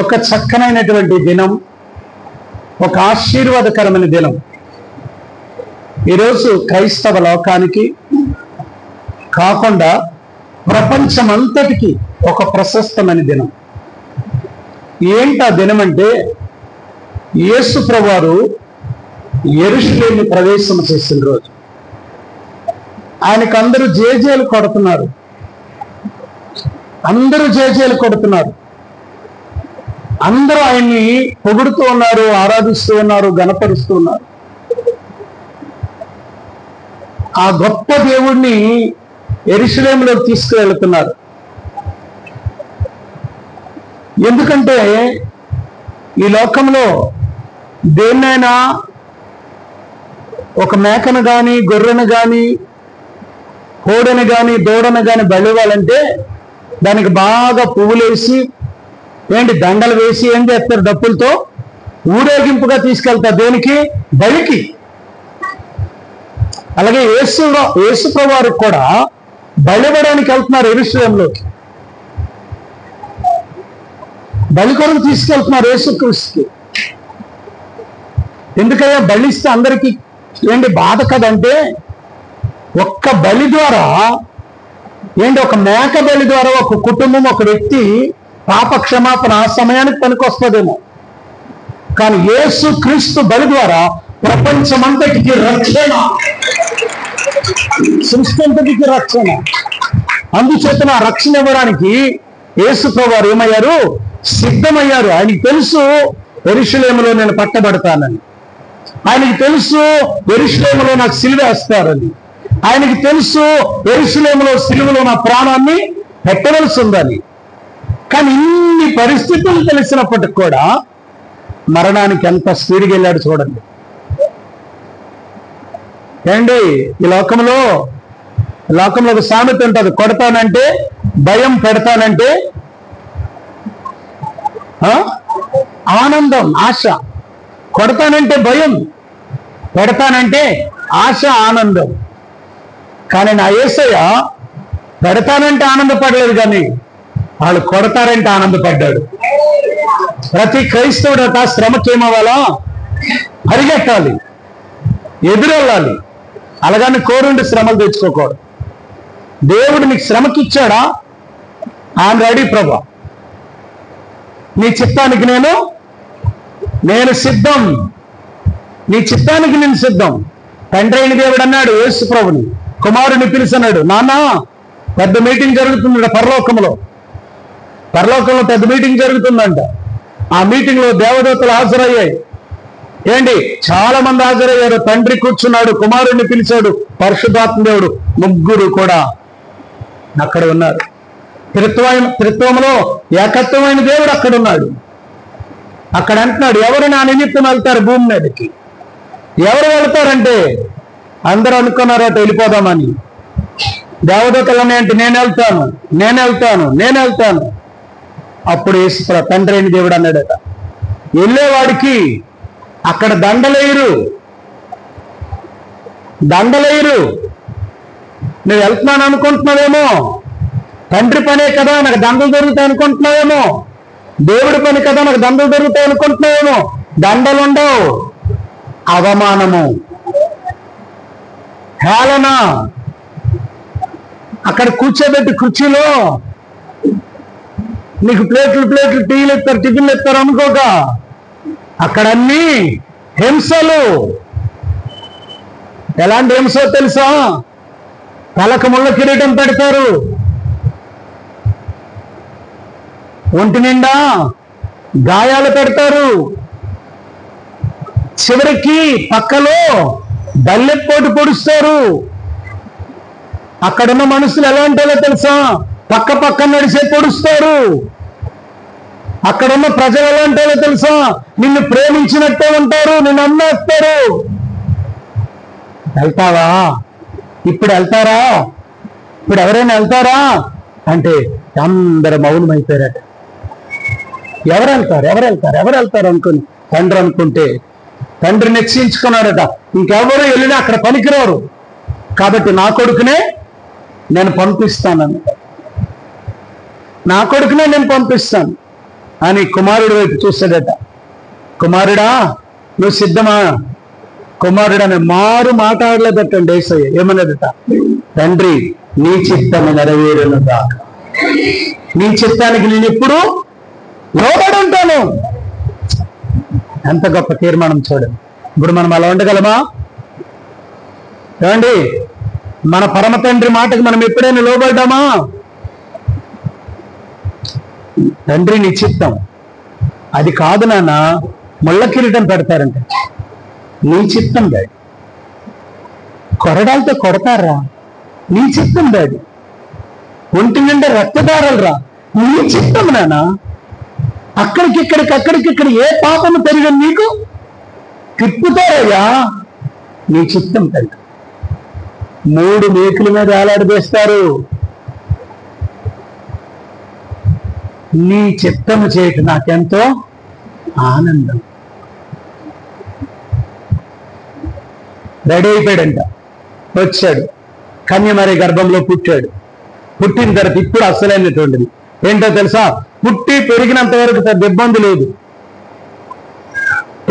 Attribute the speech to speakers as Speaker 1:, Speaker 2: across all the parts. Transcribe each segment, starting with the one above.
Speaker 1: ఒక చక్కనైనటువంటి దినం, ఒక ఆశీర్వాదకరమైన దినం ఈరోజు క్రైస్తవ లోకానికి కాకుండా ప్రపంచమంతటికి ఒక ప్రశస్తమైన దినం. ఏంటి ఆ దినం అంటే, యేసు ప్రభువారు యెరూషలేము ప్రవేశం చేసిన రోజు. ఆయనకు అందరూ జేజేలు కొడుతున్నారు, అందరూ జేజేలు కొడుతున్నారు, అందరూ ఆయన్ని పొగుడుతూ ఉన్నారు, ఆరాధిస్తూ ఉన్నారు, గణపరుస్తూ ఉన్నారు. ఆ గొప్ప దేవుణ్ణి యెరూషలేములోకి తీసుకువెళ్తున్నారు. ఎందుకంటే ఈ లోకంలో దేన్నైనా, ఒక మేకను కానీ, గొర్రెను కానీ, కోడెను కానీ, దూడను కానీ బలివ్వాలంటే దానికి బాగా పువ్వులేసి దండలు వేసి ఏం చేస్తారు, డప్పులతో ఊరేగింపుగా తీసుకెళ్తారు. దేనికి? బలికి. అలాగే యేసు ప్రభువారికి కూడా బలివ్వడానికి వెళ్తున్నారు యెరూషలేములోకి. బలి కొరకు తీసుకెళ్తున్నారు యేసుక్రీస్తుకి. ఎందుకయ్యా బలిస్తే అందరికీ బాధ కదంటే, ఒక్క బలి ద్వారా ఒక మేక బలి ద్వారా ఒక కుటుంబం, ఒక వ్యక్తి పాప క్షమాపణ ఆ సమయానికి పనికొస్తుందేమో. కానీ యేసుక్రీస్తు బలి ద్వారా ప్రపంచమంతటికి రక్షణ, సృష్టి అంతటికి రక్షణ. అందుచేతన రక్షణ ఇవ్వడానికి యేసు ప్రభువారు ఏమయ్యారు? సిద్ధమయ్యారు. ఆయనకి తెలుసు యెరూషలేములో నేను పట్టబడతానని, ఆయనకి తెలుసు యెరూషలేములో నాకు సిలువ వేస్తారని, ఆయనకి తెలుసు యెరూషలేములో సిలువలో నా ప్రాణాన్ని పెట్టవలసి ఉందని. కానీ ఇన్ని పరిస్థితులు తెలిసినప్పటికి కూడా మరణానికి ఎంత స్పీడ్గా వెళ్ళాడు చూడండి. ఈ లోకంలో ఒక సామెత ఉంటుంది, కొడతానంటే భయం, పెడతానంటే ఆనందం, ఆశ. కొడతానంటే భయం, పెడతానంటే ఆశ, ఆనందం. కానీ నా యేసయ్య పెడతానంటే ఆనందపడలేదు, కానీ వాళ్ళు కొడతారంటే ఆనందపడ్డాడు. ప్రతి క్రైస్తవుడట శ్రమకేమవ్వాలా? పరిగెట్టాలి, ఎదురెళ్ళాలి. అలాగని కోరుండి శ్రమలు తెచ్చుకోకూడదు. దేవుడు నీకు శ్రమకిచ్చాడా? ఆయన రెడీ ప్రభా, నీ చిత్తానికి నేను సిద్ధం, నీ చిత్తానికి నేను సిద్ధం. తండ్రి అయిన దేవుడు అన్నాడు యేసు ప్రభుని, కుమారుని పిలిచన్నాడు, నాన్న పెద్ద మీటింగ్ జరుగుతుందంట పరలోకంలో పెద్ద మీటింగ్ జరుగుతుందంట. ఆ మీటింగ్ లో దేవదూతలు హాజరయ్యాయి. చాలా మంది హాజరయ్యారు. తండ్రి కూర్చున్నాడు, కుమారుడిని పిలిచాడు, పరిశుద్ధాత్మ దేవుడు, ముగ్గురు కూడా అక్కడ ఉన్నారు. త్రిత్వంలో ఏకత్వమైన దేవుడు అక్కడ ఉన్నాడు. అక్కడ అంటున్నాడు, ఎవరు నా నిమిత్తం వెళ్తారు భూమి మీదకి? ఎవరు వెళ్తారంటే అందరూ అనుకున్నారట వెళ్ళిపోదామని. దేవదూతలు అంటే నేను వెళ్తాను. అప్పుడు యేసు తండ్రి అయిన దేవుడు అన్నాడట, వెళ్ళేవాడికి అక్కడ దండలేయరు. నువ్వు వెళ్తున్నాను అనుకుంటున్నావేమో, తండ్రి పనే కదా నాకు దండలు దొరుకుతాయి అనుకుంటున్నావేమో, దేవుడి పని కదా నాకు దండలు దొరుకుతాయి అనుకుంటున్నావేమో. దండలుండవు, అవమానము, హేళన. అక్కడ కూర్చోబెట్టి కుర్చీలో నీకు ప్లేట్లు టీలు ఇస్తారు, టిఫిన్లు ఇస్తారు అనుకోక, అక్కడ అన్ని హింసలు. ఎలాంటి హింస తెలుసా? తలకు ముళ్ళ కిరీటం పెడతారు, ఒంటి నిండా గాయాలు పెడతారు, చివరికి పక్కలో బల్లెపోటు పొడుస్తారు. అక్కడున్న మనుషులు ఎలాంటి వాళ్ళో తెలుసా? పక్క నడిచే పొడుస్తారు. అక్కడున్న ప్రజలు ఎలాంటి వాళ్ళో తెలుసా? నిన్ను ప్రేమించినట్టే ఉంటారు, నిన్ను అమ్మేస్తారు. వెళ్తావా? ఇప్పుడు వెళ్తారా? ఇప్పుడు ఎవరైనా వెళ్తారా అంటే అందరూ మౌనమైపోయారట. ఎవరు వెళ్తారు అనుకుని తండ్రి అనుకుంటే, తండ్రి నిశ్చయించుకున్నాడట, ఇంకెవరు వెళ్ళినా అక్కడ పనికిరారు, కాబట్టి నా కొడుకునే నేను పంపిస్తానని. నా కొడుకునే నేను పంపిస్తాను అని కుమారుడి వైపు చూశాడట. కుమారుడా నువ్వు సిద్ధమా? కుమారుడు అని మారు మాట్లాడలేదటండి యేసయ్య. ఏమన్నదట? తండ్రి నీ చిత్తము నెరవేరునుగా. నీ చిత్తానికి నేను ఎప్పుడు లోబడి ఉంటాను. ఎంత గొప్ప తీర్మానం చూడండి. ఇప్పుడు మనం అలా ఉండగలమా? ఏమండి, మన పరమ తండ్రి మాటకు మనం ఎప్పుడైనా లోబడ్డామా? తండ్రి నీ చిత్తం అది కాదు నాన్న, ముళ్ళ కిరీటం పెడతారంట. నీ చిత్తం డాడీ. కొరడాలతో కొడతారా? నీ చిత్తం డాడీ. ఒంటి నిండా రక్తదారాలు రా, నీ చిత్తం నాన్న. అక్కడికిక్కడ ఏ పాపము పెరిగని నీకు తిప్పుతారయ్యా, నీ చిత్తం తండ్రి. 3 మేకుల మీద వేలాడదీస్తారు. నీ చిత్తము చేయటం నాకెంతో ఆనందం. రెడీ అయిపోయాడంట. వచ్చాడు, కన్యమరి గర్భంలో పుట్టాడు. పుట్టిన తర్వాత ఇప్పుడు అసలైనటువంటిది ఏంటో తెలుసా? పుట్టి పెరిగినంత వరకు పెద్ద ఇబ్బంది లేదు.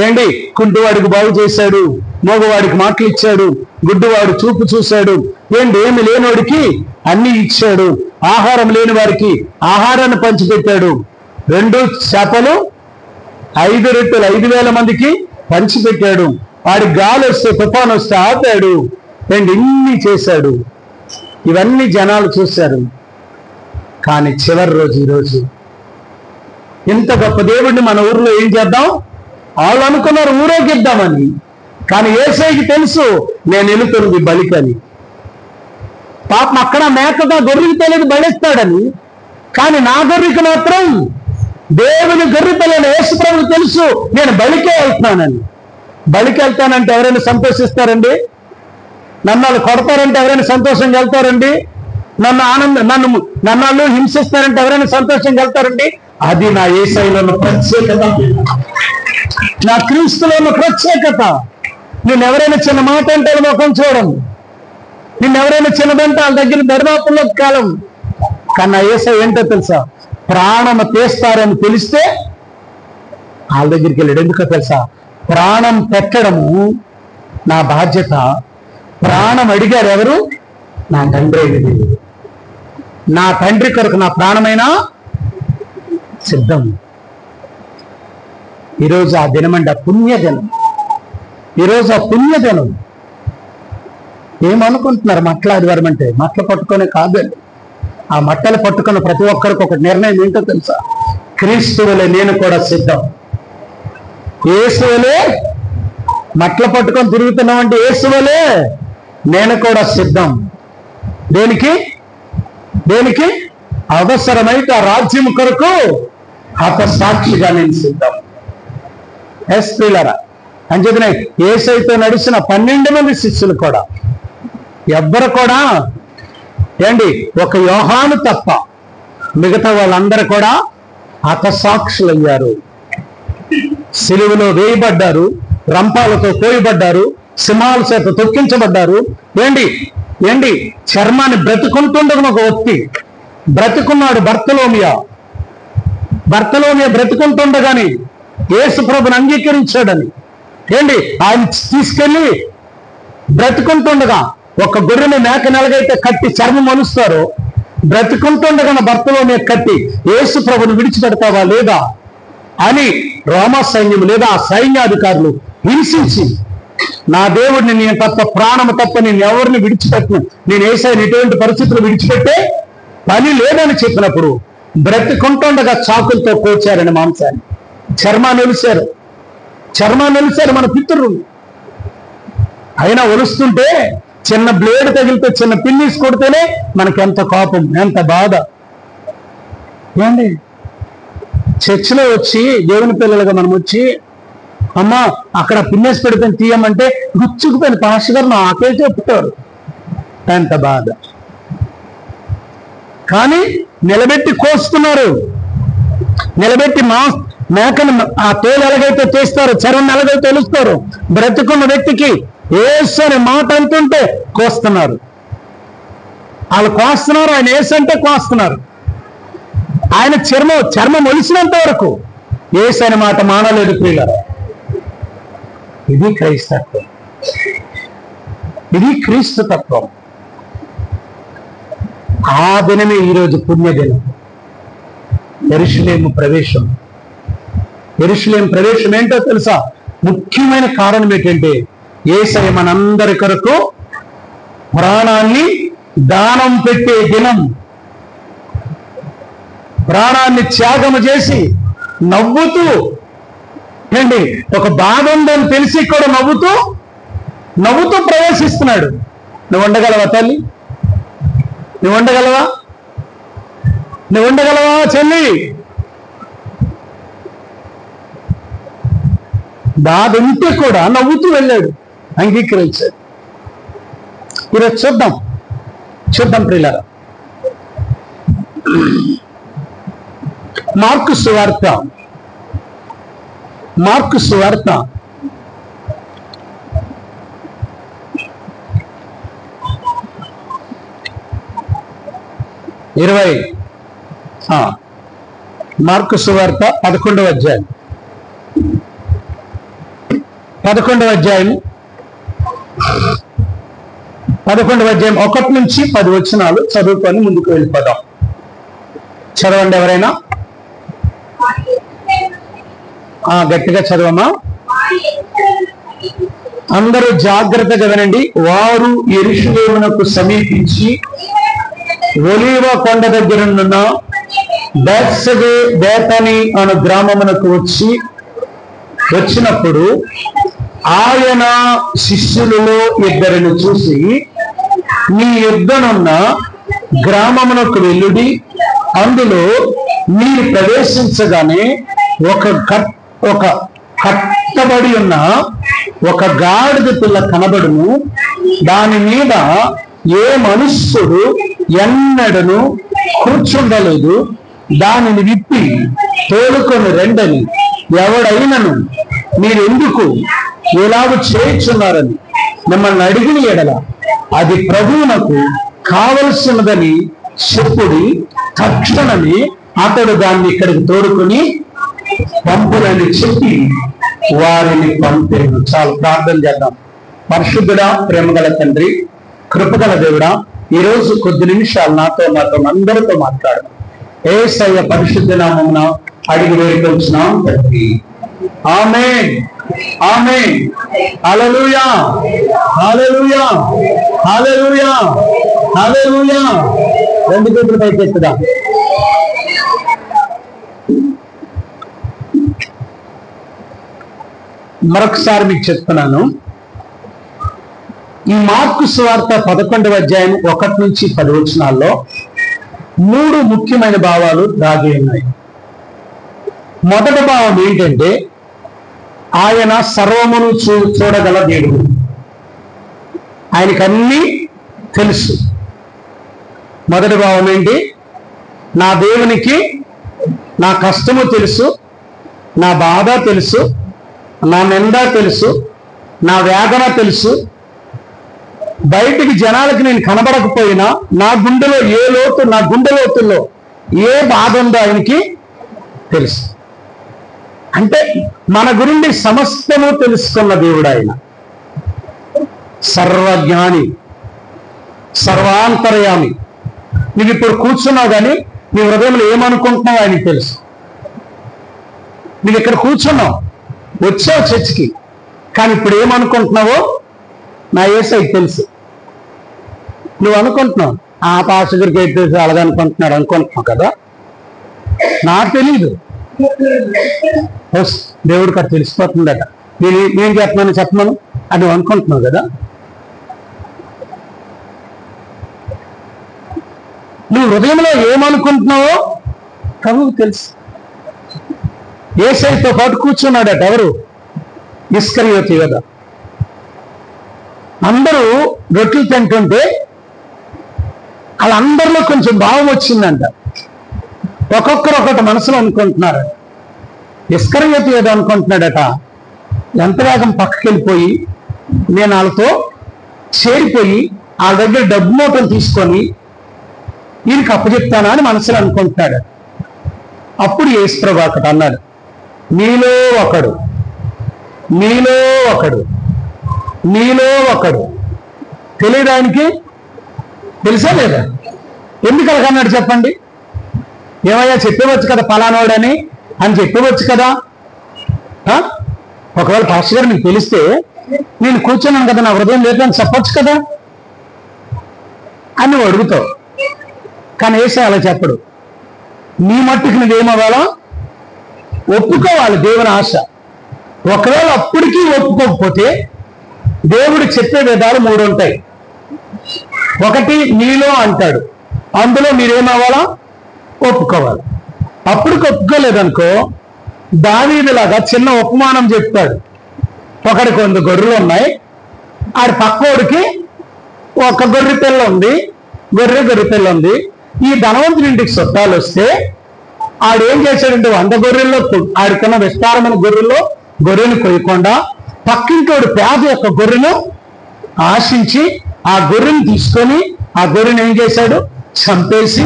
Speaker 1: ఏంటి, కుంటివాడికి బాగు చేశాడు, మోగవాడికి మాటలు ఇచ్చాడు, గుడ్డివాడు చూపు చూశాడు. ఏంటి, ఏమి లేనివాడికి అన్ని ఇచ్చాడు, ఆహారం లేని వారికి ఆహారాన్ని పంచిపెట్టాడు. 2 చేపలు 5 రొట్టెలు 5,000 మందికి పంచిపెట్టాడు. వాడి గాలి వస్తే తుఫాను వస్తే ఆపాడు. ఏంటి, ఇన్ని చేశాడు. ఇవన్నీ జనాలు చూశారు. కానీ చివరి రోజు ఈరోజు ఇంత గొప్ప దేవుడిని మన ఊర్లో ఏం చేద్దాం? వాళ్ళు అనుకున్నారు ఊరేగిద్దామని. కానీ యేసయ్యకి తెలుసు నేను వెళుతున్నది బలికని. పాపం అక్కడ మేకగా గొర్రెకి తెలియదు బలిస్తాడని. కానీ నా గొర్రెకి మాత్రం దేవుని గొర్రె పిల్లని యేసుప్రభువుకు తెలుసు నేను బలికే వెళ్తున్నానని. బలికి వెళ్తానంటే ఎవరైనా సంతోషిస్తారండి? నన్ను వాళ్ళు కొడతారంటే ఎవరైనా సంతోషంగా వెళ్తారండి? నన్ను హింసిస్తారంటే ఎవరైనా సంతోషంగా వెళ్తారండి? అది నా యేసయ్యలో ఉన్న ప్రత్యేకత, నా క్రీస్తులో ఉన్న ప్రత్యేకత. నిన్నెవరైనా చిన్న మాట అంటే ముఖం చూడం, నిన్నెవరైనా చిన్నదంటే వాళ్ళ దగ్గర ధర్మాపుల్లో కాలం. కానీ నా యేసయ్య ఏంటో తెలుసా? ప్రాణం తీస్తారని తెలిస్తే వాళ్ళ దగ్గరికి వెళ్ళాడు. ఎందుకో తెలుసా? ప్రాణం పెట్టడము నా బాధ్యత. ప్రాణం అడిగారు ఎవరు? నా తండ్రి. నా తండ్రి కొరకు నా ప్రాణమైనా సిద్ధం. ఈరోజు ఆ దినమండి, ఆ పుణ్యదినం. ఈరోజు ఆ పుణ్యదినం. ఏమనుకుంటున్నారు? మట్లాదివారం అంటే మట్టలు పట్టుకొనే కాదండి. ఆ మట్టలు పట్టుకున్న ప్రతి ఒక్కరికి ఒక నిర్ణయం ఏంటో తెలుసా? క్రీస్తువులే నేను కూడా సిద్ధం. యేసువలే మట్టలు పట్టుకొని తిరుగుతున్నామంటే యేసువలే నేను కూడా సిద్ధం. దేనికి? దేనికి? అవసరమైతే ఆ రాజ్యం కొరకు హతసాక్షిగా నేను సిద్ధం. ప్రియులారా, అంచేతనే యేసయ్యతో నడిచిన 12 మంది శిష్యులు కూడా ఎవ్వరు కూడా ఏంటి, ఒక యోహాను తప్ప మిగతా వాళ్ళందరూ కూడా హతసాక్షులయ్యారు. సిలువలో వేయబడ్డారు, రంపాలతో కోయబడ్డారు, సింహాల చేత తొక్కించబడ్డారు. ఏంటి చర్మాన్ని బ్రతుకుంటుండగా ఒక వ్యక్తి బ్రతుకున్నాడు. బర్తలోమియా బ్రతుకుంటుండగాని యేసు ప్రభుని అంగీకరించాడని ఆయన తీసుకెళ్లి బ్రతుకుంటుండగా ఒక గొర్రెని మేక నెలగైతే కట్టి చర్మం మలుస్తారో బ్రతుకుంటుండగా బర్తలోమియా కట్టి యేసు ప్రభుని విడిచిపెడతావా లేదా అని రోమా సైన్యం లేదా ఆ సైన్యాధికారులు హింసించి, నా దేవుడిని నేను తప్ప ప్రాణము తప్ప నేను ఎవరిని విడిచిపెట్టను, నేను యేసయ్యని ఎటువంటి పరిస్థితులు విడిచిపెట్టే పని లేదని చెప్పినప్పుడు బ్రతుకుంటుండగా చాకులతో కోచారని మాంసాన్ని చర్మాన్ని ఒలిశారు మన పితరులు. అయినా ఒలుస్తుంటే చిన్న బ్లేడ్ తగిలితే, చిన్న పిన్నీస్ కొడితేనే మనకి ఎంత కోపం, ఎంత బాధ. ఏమండి, చర్చిలో వచ్చి దేవుని పిల్లలుగా మనం వచ్చి, అమ్మా అక్కడ పిన్నేసి పెడితే తీయమంటే గుచ్చుకుపోయిన పాస్టర్ గారు నాకే చెప్తారు. ఎంత బాధ. కానీ నిలబెట్టి కోస్తున్నారు, నిలబెట్టి మేకను ఆ తోలు ఎలాగైతే చేస్తారో, చర్మం ఎలాగైతే తెలుస్తారో, బ్రతుకున్న వ్యక్తికి యేసు అనే మాట అంటుంటే కోస్తున్నారు. వాళ్ళు కోస్తున్నారు, ఆయన యేసు అంటే కోస్తున్నారు. ఆయన చర్మం ఒలిసినంత వరకు యేసైన మాట మానలేదు ప్రియులారా. ఇది క్రైస్తత్వం, ఇది క్రీస్తు తత్వం. ఆ దినమే ఈరోజు పుణ్యదినం, యెరూషలేము ప్రవేశం. యెరూషలేము ప్రవేశం ఏంటో తెలుసా? ముఖ్యమైన కారణం ఏంటంటే యేసయ్య మనందరి కొరకు ప్రాణాన్ని దానం పెట్టే దినం. ప్రాణాన్ని త్యాగము చేసి నవ్వుతూ, ఏంటి, ఒక బాధ ఉందని తెలిసి కూడా నవ్వుతూ ప్రవేశిస్తున్నాడు. నువ్వు ఉండగలవా తల్లి? నువ్వు ఉండగలవా చెల్లి? బాధ ఉంటే కూడా నవ్వుతూ వెళ్ళాడు, అంగీకరించాడు. ఈరోజు చూద్దాం ప్రియులారా. మార్కు సువార్త 11వ అధ్యాయం 1 నుంచి 10 వచనాలు చదువుకొని ముందుకు వెళ్ళిపోదాం. చదవండి ఎవరైనా. గట్టిగా చదవమా. అందరూ జాగ్రత్తగా వినండి. వారు యెరూషలేమునకు సమీపించి ఒలీవ కొండ దగ్గరనున్న బేత్సగే బేతని అను గ్రామమునకు వచ్చినప్పుడు ఆయన శిష్యులలో 2 చూసి, మీ యుద్ధనున్న గ్రామమునకు వెళ్ళుడి, అందులో మీరు ప్రవేశించగానే ఒక కట్టబడి ఉన్న ఒక గాడిద పిల్ల కనబడును. దాని మీద ఏ మనుష్యుడు ఎన్నడను కూర్చుండలేదు. దానిని విప్పి తోలుకొని రెండని ఎవడైనను మీరు ఎందుకు ఎలాగ చేయుచున్నారని మిమ్మల్ని అడిగిన ఎడల అది ప్రభువునకు కావలసినదని చెప్పుడి. తక్షణమే అతడు దాన్ని ఇక్కడికి తోడుకొని పంపునని చెప్పి వారిని పంపాను. చాలా ప్రార్థన చేద్దాం. పరిశుద్ధుడా, ప్రేమగల తండ్రి, కృపగల దేవుడా, ఈరోజు కొద్ది నిమిషాలు నాతో అందరితో మాట్లాడు. యేసయ్య పరిశుద్ధ నామమున అడిగి వేడుకొంచున్నాం తండ్రి. ఆమేన్, ఆమేన్. హల్లెలూయా, హల్లెలూయా, హల్లెలూయా, హల్లెలూయా. 2 చేతులు పైకెత్తుదాం. మరొకసారి మీకు చెప్తున్నాను. ఈ మార్కు సువార్త 11వ అధ్యాయం 1 నుంచి 10 వచనాల్లో 3 ముఖ్యమైన భావాలు దాగి ఉన్నాయి. మొదటి భావం ఏంటంటే ఆయన సర్వమును చూడగల దేవుడు. ఆయనకన్నీ తెలుసు. మొదటి భావం ఏంటి? నా దేవునికి నా కష్టము తెలుసు, నా బాధ తెలుసు, నా నింద తెలుసు, నా వేదన తెలుసు. బయటికి జనాలకి నేను కనబడకపోయినా నా గుండెలో నా గుండె లోతుల్లో ఏ బాధ ఉందో ఆయనకి తెలుసు. అంటే మన గురించి సమస్తము తెలుసుకున్న దేవుడు ఆయన. సర్వజ్ఞాని, సర్వాంతర్యామి. నువ్వు ఇప్పుడు కూర్చున్నావు కానీ నీ హృదయంలో ఏమనుకుంటున్నావు ఆయనకి తెలుసు. నువ్వు ఇక్కడ కూర్చున్నావు, వచ్చావు చర్చికి, కానీ ఇప్పుడు ఏమనుకుంటున్నావో నా యేసయ్యకి తెలుసు. నువ్వు అనుకుంటున్నావు ఆ పాస్టర్కి అయితే అనుకుంటున్నావు కదా, నాకు తెలీదు. దేవుడికి అది తెలిసిపోతుందట. నేను చెప్పమను అని నువ్వు అనుకుంటున్నావు కదా. నువ్వు హృదయంలో ఏమనుకుంటున్నావో ప్రభువుకు తెలుసు. యేసయ్యతో పాటు కూర్చున్నాడట ఎవరు? ఇస్కరియోతు యోధ. అందరూ రొట్టెలు తింటుంటే వాళ్ళందరిలో కొంచెం భావం వచ్చిందంట. ఒక్కొక్కరు ఒకటి మనసులో అనుకుంటున్నారు. ఇస్కరియోతు యోధ అనుకుంటున్నాడట, ఎంత వేగం పక్కకి వెళ్ళిపోయి నేను వాళ్ళతో చేరిపోయి వాళ్ళ దగ్గర డబ్బు మూటలు తీసుకొని వీరికి అప్పచెప్తానా అని మనసులో అనుకుంటున్నాడు. అప్పుడు యేసుప్రభు అక్కడ అన్నాడు, మీలో ఒకడు తెలియడానికి తెలుసా లేదా? ఎందుకు అలాగన్నాడు చెప్పండి? ఏమయ్యా చెప్పవచ్చు కదా పలానోడని అని చెప్పవచ్చు కదా. ఒకవేళ పాస్టర్ గారు నీకు తెలిస్తే నేను కూర్చున్నాను కదా, నా హృదయం లేదు అని చెప్పొచ్చు కదా అని నువ్వు అడుగుతావు. కానీ యేసు అలా చెప్పడు. నీ మట్టుకు నువ్వేమవ్వాలో ఒప్పుకోవాలి, దేవుని ఆశ. ఒకవేళ అప్పటికీ ఒప్పుకోకపోతే దేవుడు చెప్పే విధాలు 3 ఉంటాయి. ఒకటి నీలో అంటాడు, అందులో మీరేమవ్వాలా ఒప్పుకోవాలి. అప్పటికి ఒప్పుకోలేదనుకో దావీదులాగా చిన్న ఉపమానం చెప్తాడు. ఒకడికి 100 గొర్రెలు ఉన్నాయి, ఆడి పక్కోడికి ఒక గొర్రె పిల్ల ఉంది, గొర్రె పిల్ల ఉంది. ఈ ధనవంతుడి ఇంటికి చుట్టాలు వస్తే ఆడేం చేశాడంటే 100 గొర్రెల్లో ఆడికన్నా విస్తారమైన గొర్రెను కొయ్యకుండా పక్కింటోడు పేద యొక్క గొర్రెను ఆశించి ఆ గొర్రెను తీసుకొని ఆ గొర్రెను ఏం చేశాడు, చంపేసి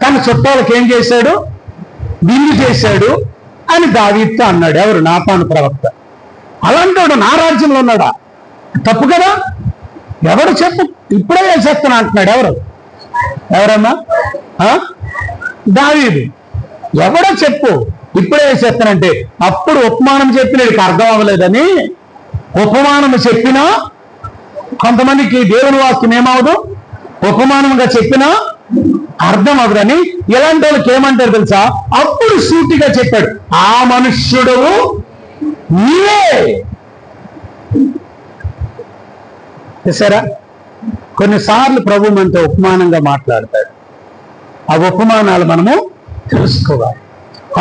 Speaker 1: తన చుట్టాలకు ఏం చేశాడు, విందు చేశాడు అని దావీదుతో అన్నాడు. ఎవరు? నాతాను ప్రవక్త. అలాంటి నా రాజ్యంలో ఉన్నాడా? తప్పు కదా. ఎవడు చెప్పు, ఇప్పుడే వేసేస్తాను అంటున్నాడు. ఎవరమ్మా? దావీదు. ఎవడో చెప్పు ఇప్పుడే వేసేస్తానంటే. అప్పుడు ఉపమానం చెప్పినడికి అర్థం అవ్వలేదని ఉపమానం చెప్పినా కొంతమందికి దేవుని వాక్యం ఏమవదు, ఉపమానంగా చెప్పినా అర్థం అవ్వదని ఇలాంటి వాళ్ళకి ఏమంటారు తెలుసా? అప్పుడు సూటిగా చెప్పాడు, ఆ మనుష్యుడు నీవే. చూసారా? కొన్నిసార్లు ప్రభు మనతో ఉపమానంగా మాట్లాడతాడు. ఆ ఉపమానాలు మనము తెలుసుకోవాలి.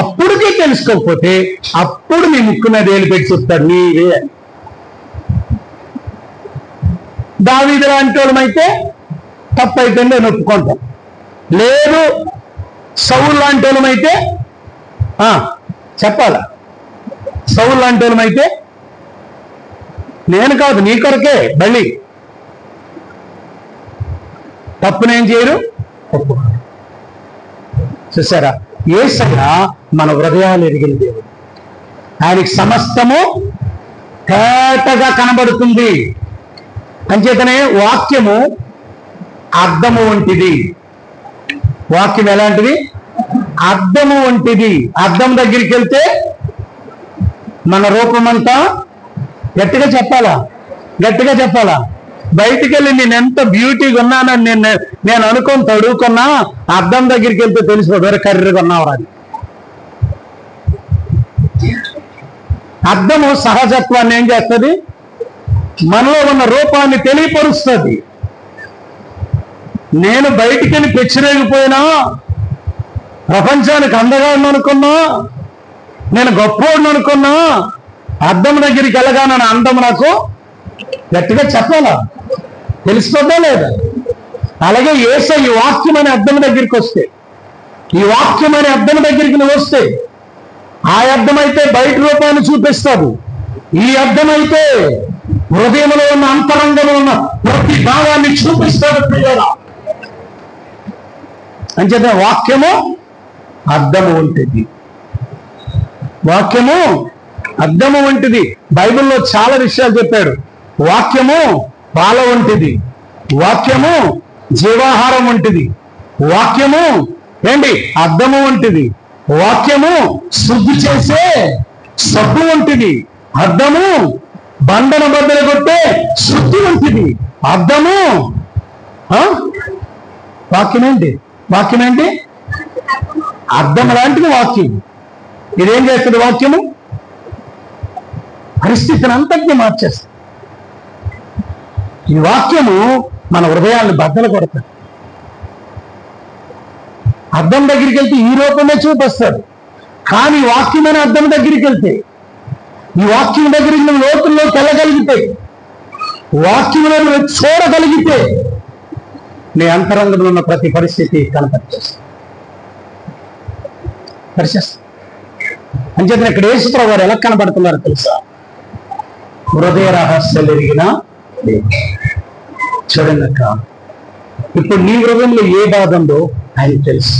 Speaker 1: అప్పుడుకే తెలుసుకోకపోతే అప్పుడు నీ ముక్కు మీద ఏలు పెట్టి చెప్తాడు నీవే అని. దావీదు లాంటి వాళ్ళమైతే తప్పు అయిపోయింది అని ఒప్పుకుంటాం. లేదు సౌలు లాంటి వాళ్ళమైతే చెప్పాలా? సౌలు లాంటి వాళ్ళమైతే నేను కాదు నీ కొరకే బలి, తప్పునేం చేయరు, ఒప్పు. చూసారా? యేసయ్య మన హృదయాలు ఎరిగిన దేవుడు. ఆయనకి సమస్తము తేటగా కనబడుతుంది. అంచేతనే వాక్యము అద్దము వంటిది. వాక్యం ఎలాంటిది? అద్దము వంటిది. అద్దం దగ్గరికి వెళ్తే మన రూపమంతా గట్టిగా చెప్పాలా? బయటికి వెళ్ళి నేను ఎంత బ్యూటీగా ఉన్నానని నేను అనుకొని తడుకున్నా అద్దం దగ్గరికి వెళ్తే తెలిసిపోదు వేరే కర్రీగా ఉన్నావు అని. అద్దము సహజత్వాన్ని ఏం చేస్తుంది? మనలో ఉన్న రూపాన్ని తెలియపరుస్తుంది. నేను బయటికి వెళ్ళి పెచ్చిరేగిపోయినా, ప్రపంచానికి అందగా ఉందనుకున్నా, నేను గొప్పోడిని అనుకున్నా, అద్దం దగ్గరికి వెళ్ళగానే అందం నాకు గట్టిగా చెప్పాలా? తెలిసిపోతా లేదా? అలాగే యేసయ్య ఈ వాక్యం అనే అద్దం దగ్గరికి వస్తే, ఈ వాక్యం అనే అద్దం దగ్గరికి నువ్వు వస్తే, ఆ అద్దం అయితే బయట రూపాన్ని చూపిస్తాడు. ఈ అద్దం అయితే హృదయంలో ఉన్న అంతరంగంలో ఉన్న ప్రతి భావాన్ని చూపిస్తాడు. పిల్లల అంచేత వాక్యము అద్దము వంటిది. వాక్యము అద్దము వంటిది. బైబిల్లో చాలా విషయాలు చెప్పాడు. వాక్యము పాల వంటిది, వాక్యము జీవాహారం వంటిది, వాక్యము అద్దము వంటిది, వాక్యము శుద్ధి చేసే సబ్బు వంటిది, అద్దము బండన బద్దలు కొట్టే శుద్ధి వంటిది. అద్దము వాక్యమేంటి? అద్దం లాంటిది వాక్యం. ఇదేం చేస్తుంది? వాక్యము పరిస్థితిని అంతటినీ మార్చేస్తుంది. ఈ వాక్యము మన హృదయాన్ని బద్దలు కొడతాడు. అద్దం దగ్గరికి వెళ్తే ఈ రూపమే చూపిస్తాడు. కానీ వాక్యమైన అద్దం దగ్గరికి వెళ్తే, ఈ వాక్యం దగ్గరికి నువ్వు లోతుల్లోకి వెళ్ళగలిగితే, వాక్యంలో నువ్వు చూడగలిగితే నీ అంతరంగంలో ఉన్న ప్రతి పరిస్థితి కనపరిచేస్తుంది. అంచేత ఇక్కడ యేసుప్రభువు వారు ఎలా కనబడుతున్నారు తెలుసా? హృదయ రహస్యాలు ఎరిగిన చూడండి అక్క, ఇప్పుడు నీ హృదయంలో ఏ బాధ ఉందో ఆయన తెలుసు.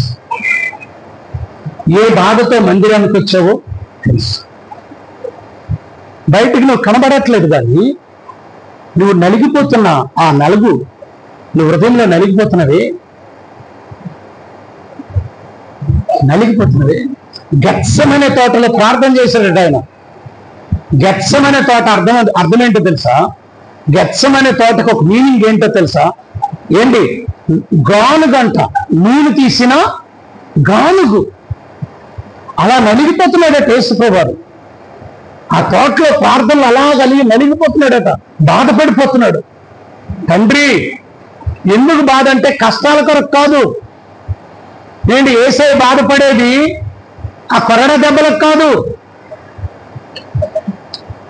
Speaker 1: ఏ బాధతో మందిరానికి వచ్చావో తెలుసు. బయటికి నువ్వు కనబడట్లేదు, కానీ నువ్వు నలిగిపోతున్న ఆ నలుగు, నువ్వు హృదయంలో నలిగిపోతున్నవి. గెత్సెమనే తోటలో ప్రార్థన చేశాడట ఆయన. గెత్సెమనే తోట అర్థం ఏంటో తెలుసా? గెత్సెమనే తోటకు ఒక మీనింగ్ ఏంటో తెలుసా? ఏంటి? గానుగంట, నీళ్ళు తీసిన గానుగు. అలా నలిగిపోతున్నాడట యేసుప్రభువారు. ఆ తోటలో ప్రార్థనలు అలా కలిగి నలిగిపోతున్నాడట, బాధపడిపోతున్నాడు. తండ్రి, ఎందుకు బాధ అంటే కష్టాల కొరకు కాదు. ఏంటి యేసయ్య బాధపడేది ఆ కొరడ దెబ్బలకు కాదు,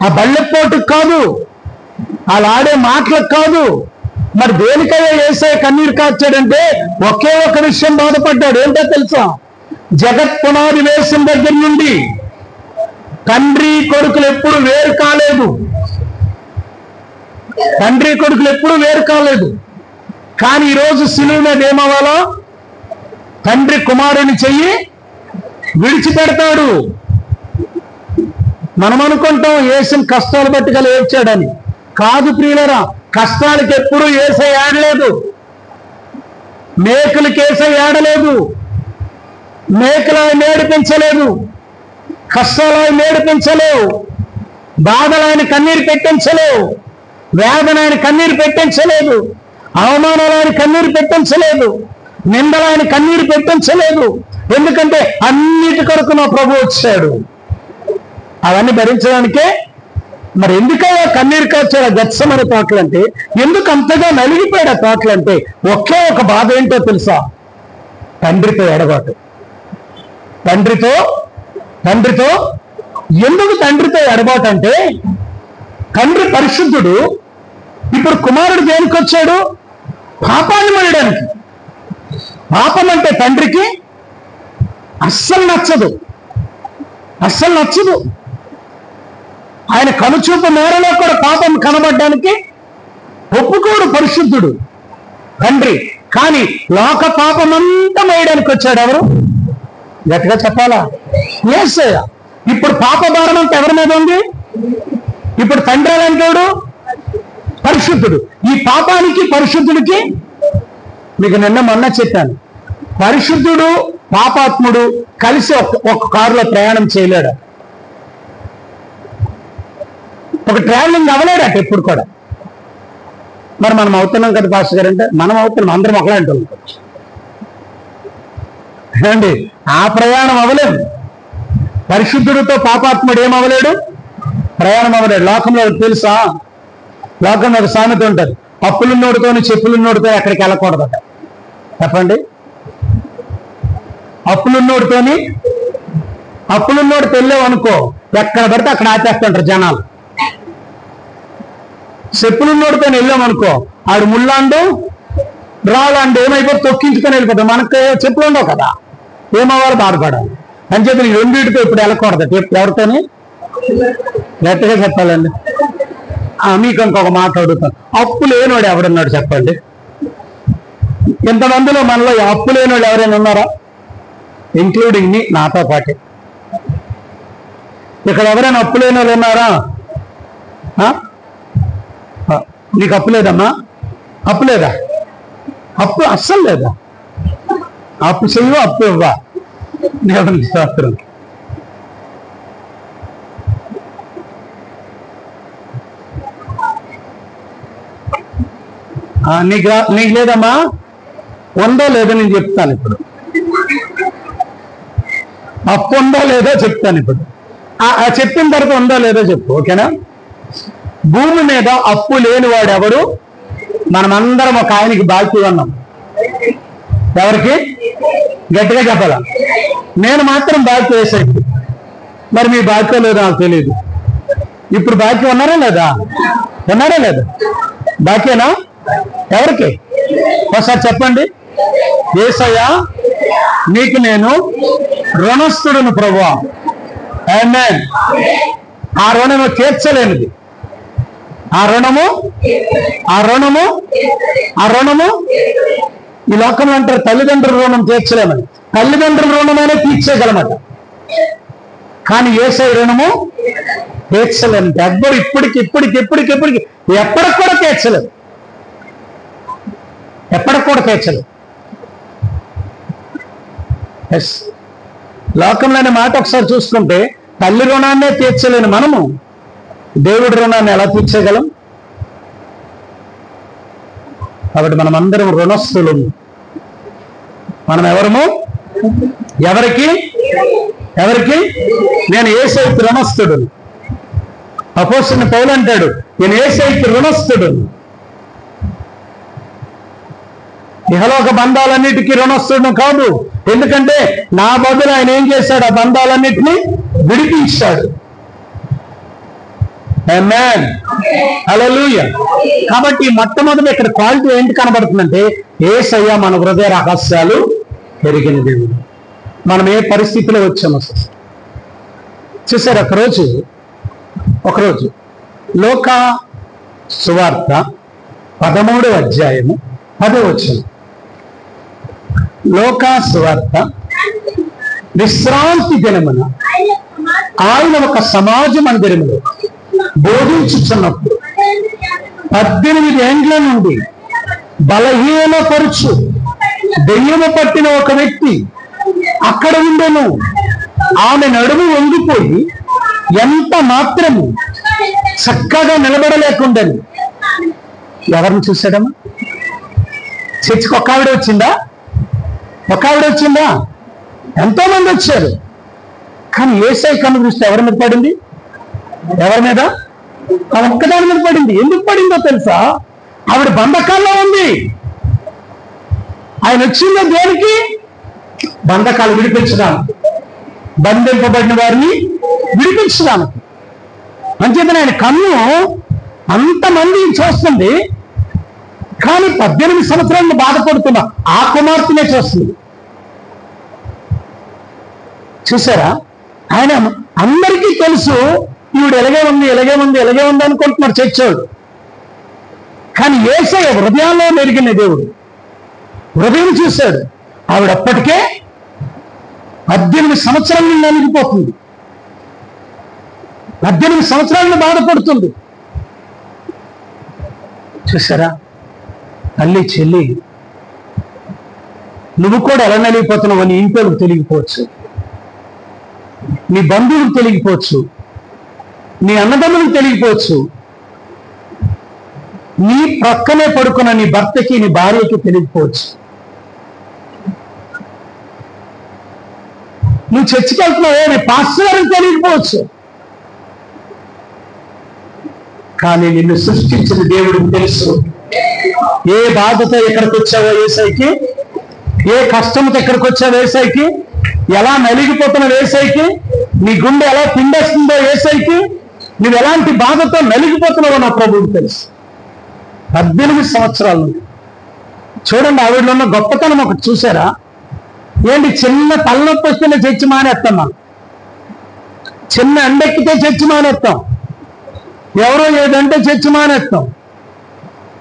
Speaker 1: ఆ బళ్ళెపోటుకు కాదు, వాళ్ళు ఆడే మాటలకు కాదు. మరి దేనికయ్యా యేసయ్య కన్నీరు కార్చాడంటే ఒకే ఒక విషయం బాధపడ్డాడు. ఏంటో తెలుసా? జగత్ పునాది వేసిన దగ్గర నుండి తండ్రి కొడుకులు ఎప్పుడు వేరు కాలేదు. కానీ ఈరోజు సిలువ మీద ఏమవ్వాలో? తండ్రి కుమారుని చెయ్యి విడిచిపెడతాడు. మనం అనుకుంటాం యేసుని కష్టాలు బట్టి ఏడ్చాడని. కాదు ప్రియులరా, కష్టాలకి ఎప్పుడు యేసయ్య ఏడలేదు. మేకులకి యేసయ్య ఏడలేదు. మేకులు ఆయన ఏడిపించలేదు, కష్టాలు ఆయన ఏడిపించలేవు, బాధలు ఆయన కన్నీరు పెట్టించలేవు, వేదన ఆయన కన్నీరు పెట్టించలేదు, అవమానాలు ఆయన కన్నీరు పెట్టించలేదు, నిందలు ఆయన కన్నీరు పెట్టించలేదు. ఎందుకంటే అన్నిటి కొరకు నా ప్రభు వచ్చాడు అవన్నీ భరించడానికే. మరి ఎందుకయ్యా కన్నీరు కార్చాడు ఆ గెత్సెమనే తోటలంటే? ఎందుకు అంతగా నలిగిపోయాడు ఆ తోటలంటే ఒకే ఒక బాధ ఏంటో తెలుసా? తండ్రితో ఎడబాటు. తండ్రితో ఎందుకు తండ్రితో ఎడబాటు అంటే, తండ్రి పరిశుద్ధుడు. ఇప్పుడు కుమారుడు దేనికి వచ్చాడు? పాపాన్ని మోయడానికి. పాపం అంటే తండ్రికి అస్సలు నచ్చదు. ఆయన కనుచూపు మేరలో కూడా పాపం కనబడడానికి ఒప్పుకోడు పరిశుద్ధుడు తండ్రి. కానీ లోక పాపమంతా మోయడానికి వచ్చాడు ఎవరు? గట్టిగా చెప్పాలా? యేసయ్య. ఇప్పుడు పాప భారం అంతా ఎవరి మీద ఉంది? ఇప్పుడు తండ్రి ఎలాంటోడు? పరిశుద్ధుడు. ఈ పాపానికి పరిశుద్ధుడికి మీకు మొన్న చెప్పాను, పరిశుద్ధుడు పాపాత్ముడు కలిసి ఒక కారులో ప్రయాణం చేయలేడు. ఒక ట్రావెలింగ్ అవ్వలేడట ఎప్పుడు కూడా. మరి మనం అవుతున్నాం కదా పాస్టర్ గారు అంటే, మనం అవుతున్నాం, అందరం ఒకలాంటి వాళ్ళం ఏమండి? ఆ ప్రయాణం అవ్వలేదు. పరిశుద్ధుడితో పాపాత్ముడు ఏమవ్వలేడు? ప్రయాణం అవ్వలేడు. లోకంలో తెలుసా? లోకంలో ఒక సామెత ఉంటుంది, అప్పులున్నోడితోని చెప్పులున్నోడితో ఎక్కడికి వెళ్ళకూడదట. చెప్పండి. అప్పులున్నోడితో వెళ్ళావు అనుకో, ఎక్కడ పడితే అక్కడ ఆపేస్తుంటారు జనాలు. చెప్పులున్నోడితో వెళ్ళామనుకో, ఆడు ముళ్ళాండు రాళ్ళండు ఏమైపోతే తొక్కించుకొని వెళ్ళిపోతాం. మనకు చెప్పులు ఉండవు కదా, ఏమవ్వాలి? బాధపడాలి అని చెప్పి రెండింటితో ఇప్పుడు వెళ్ళకూడదు. ఎవరితోని? గట్టిగా చెప్పాలండి. మీకు ఇంకొక మాట అడుగుతాను, అప్పు లేనివాడు ఎవడున్నాడు చెప్పండి? ఇంతమందిలో మనలో అప్పు లేనివాడు ఎవరైనా ఉన్నారా? ఇంక్లూడింగ్ మీ, నాతో పాటే. ఇక్కడ ఎవరైనా అప్పు లేని వాళ్ళు ఉన్నారా? నీకు అప్పు లేదమ్మా? అప్పు లేదా? అప్పు అస్సలు లేదా? అప్పు చెయ్యవు, అప్పు ఇవ్వా? దేవుని స్తోత్రం. నీకు లేదమ్మా? ఉందో లేదో నేను చెప్తాను ఇప్పుడు. అప్పు ఉందో లేదో చెప్తాను ఇప్పుడు. చెప్పిన తర్వాత ఉందో లేదో చెప్పు, ఓకేనా? భూమి మీద అప్పు లేని వాడు ఎవడు? మనమందరం ఒక ఆయనకి బాకీ ఉన్నాం. ఎవరికి? గట్టిగా చెప్పాలా? నేను మాత్రం బాకీ వేసేది. మరి మీ బాకీ లేదో నాకు తెలియదు. ఇప్పుడు బాకీ ఉన్నారా లేదా? బాకీనా? ఎవరికి? ఒకసారి చెప్పండి. యేసయ్యా, నీకు నేను రుణస్థుడును ప్రభువా. ఆమేన్. ఆ రుణము తీర్చలేనిది. ఆ రుణము ఈ లోకంలో అంటారు తల్లిదండ్రుల రుణం తీర్చలేమని. తల్లిదండ్రుల రుణమైనా తీర్చేయగలమట, కానీ యేసయ్య రుణము తీర్చలేంట. ఎవ్వరు ఇప్పటికి ఎప్పటికి కూడా తీర్చలేదు, ఎప్పటికి కూడా తీర్చలేదు. లోకంలోని మాట ఒకసారి చూసుకుంటే తల్లి రుణాన్నే తీర్చలేని మనము దేవుడి రుణాన్ని ఎలా తీర్చగలం? కాబట్టి మనం అందరం రుణస్థులు. మనం ఎవరము? ఎవరికి? నేను యేసయ్యకి రుణస్థుడు. అపోస్తలుడైన పౌలు అంటాడు, నేను యేసయ్యకి రుణస్థుడు. ఇహలోక బంధాలన్నిటికీ రుణస్థుడు కాదు, ఎందుకంటే నా బదులు ఆయన ఏం చేశాడు? ఆ బంధాలన్నిటినీ విడిపించాడు. ఆమేన్, హల్లెలూయా. కాబట్టి మొట్టమొదటి ఇక్కడ క్వాలిటీ ఏంటి కనబడుతుందంటే, యేసయ్య మన హృదయ రహస్యాలు ఎరిగిన దేవుడు. మనం ఏ పరిస్థితిలో వచ్చామో చూసారు. ఒకరోజు లోకా సువార్త 13వ అధ్యాయము 10వ వచనం. లోకా సువార్త విశ్రాంతి దినమున ఆయన ఒక సమాజ మందిరములో బోధించుచున్నప్పుడు 18 ఏండ్ల నుండి బలహీనపరుచు దెయ్యము పట్టిన ఒక వ్యక్తి అక్కడ ఉండెను. ఆమె నడుము వంగిపోయి ఎంత మాత్రము చక్కగా నిలబడలేకుండాను. ఎవరిని చూశాడమ్మా? చర్చికి ఒక ఆవిడ వచ్చిందా? ఎంతో మంది వచ్చారు, కానీ యేసయ్య కన్ను దృష్టి ఎవరి మీద పడింది? ఎవరి మీద? ఆ ఒక్కదాని మీద పడింది. ఎందుకు పడిందో తెలుసా? ఆవిడ బంధకాల్లో ఉంది. ఆయన వచ్చిందో దేనికి? బంధకాలు విడిపించడానికి, బంధింపబడిన వారిని విడిపించడానికి. అంచేతనే ఆయన కన్ను అంతమంది చూస్తుంది, కానీ 18 సంవత్సరాలను బాధపడుతున్న ఆ కుమార్తెనే చూస్తుంది. చూసారా? ఆయన అందరికీ తెలుసు ఈవిడ ఎలాగే ఉంది అనుకుంటున్నారు చర్చోడు. కానీ యేసయ్య హృదయాల్లో మెరిగిన దేవుడు హృదయం చూశాడు. ఆవిడ అప్పటికే 18 సంవత్సరాల నుండి నలిగిపోతుంది, 18 సంవత్సరాలను బాధపడుతుంది. చూసారా? తల్లి, చెల్లి, నువ్వు కూడా ఎలా నలిగిపోతున్నావు నీ ఇంట్లోకి తెలియకపోవచ్చు, నీ బంధువులకు తెలియకపోవచ్చు, నీ అన్నదమ్ములకు తెలియకపోవచ్చు, నీ ప్రక్కనే పడుకున్న నీ భర్తకి, నీ భార్యకి తెలియకపోవచ్చు. నువ్వు చర్చికి వెళ్తున్నావే నీ పాస్టర్ గారికి తెలియకపోవచ్చు, కానీ నిన్ను సృష్టించిన దేవుడికి తెలుసు. ఏ బాధతో ఎక్కడికి వచ్చావో యేసయ్యకి, ఏ కష్టంతో ఎక్కడికి వచ్చావో యేసయ్యకి, ఎలా నలిగిపోతున్న యేసయ్యకి, నీ గుండె ఎలా పిండేస్తుందో యేసయ్యకి, నువ్వు ఎలాంటి బాధతో నలిగిపోతున్నావో నా ప్రభువుకి తెలుసు. 18 సంవత్సరాల నుండి. చూడండి, ఆవిడలో ఉన్న గొప్పతనం ఒకటి చూసారా? ఏంటి, చిన్న తలనొప్పి వస్తేనే చర్చి మానేస్తాం, మనం చిన్న ఎండెక్కితే చర్చి మానేస్తాం, ఎవరో ఏదంటే చర్చి మానేస్తాం.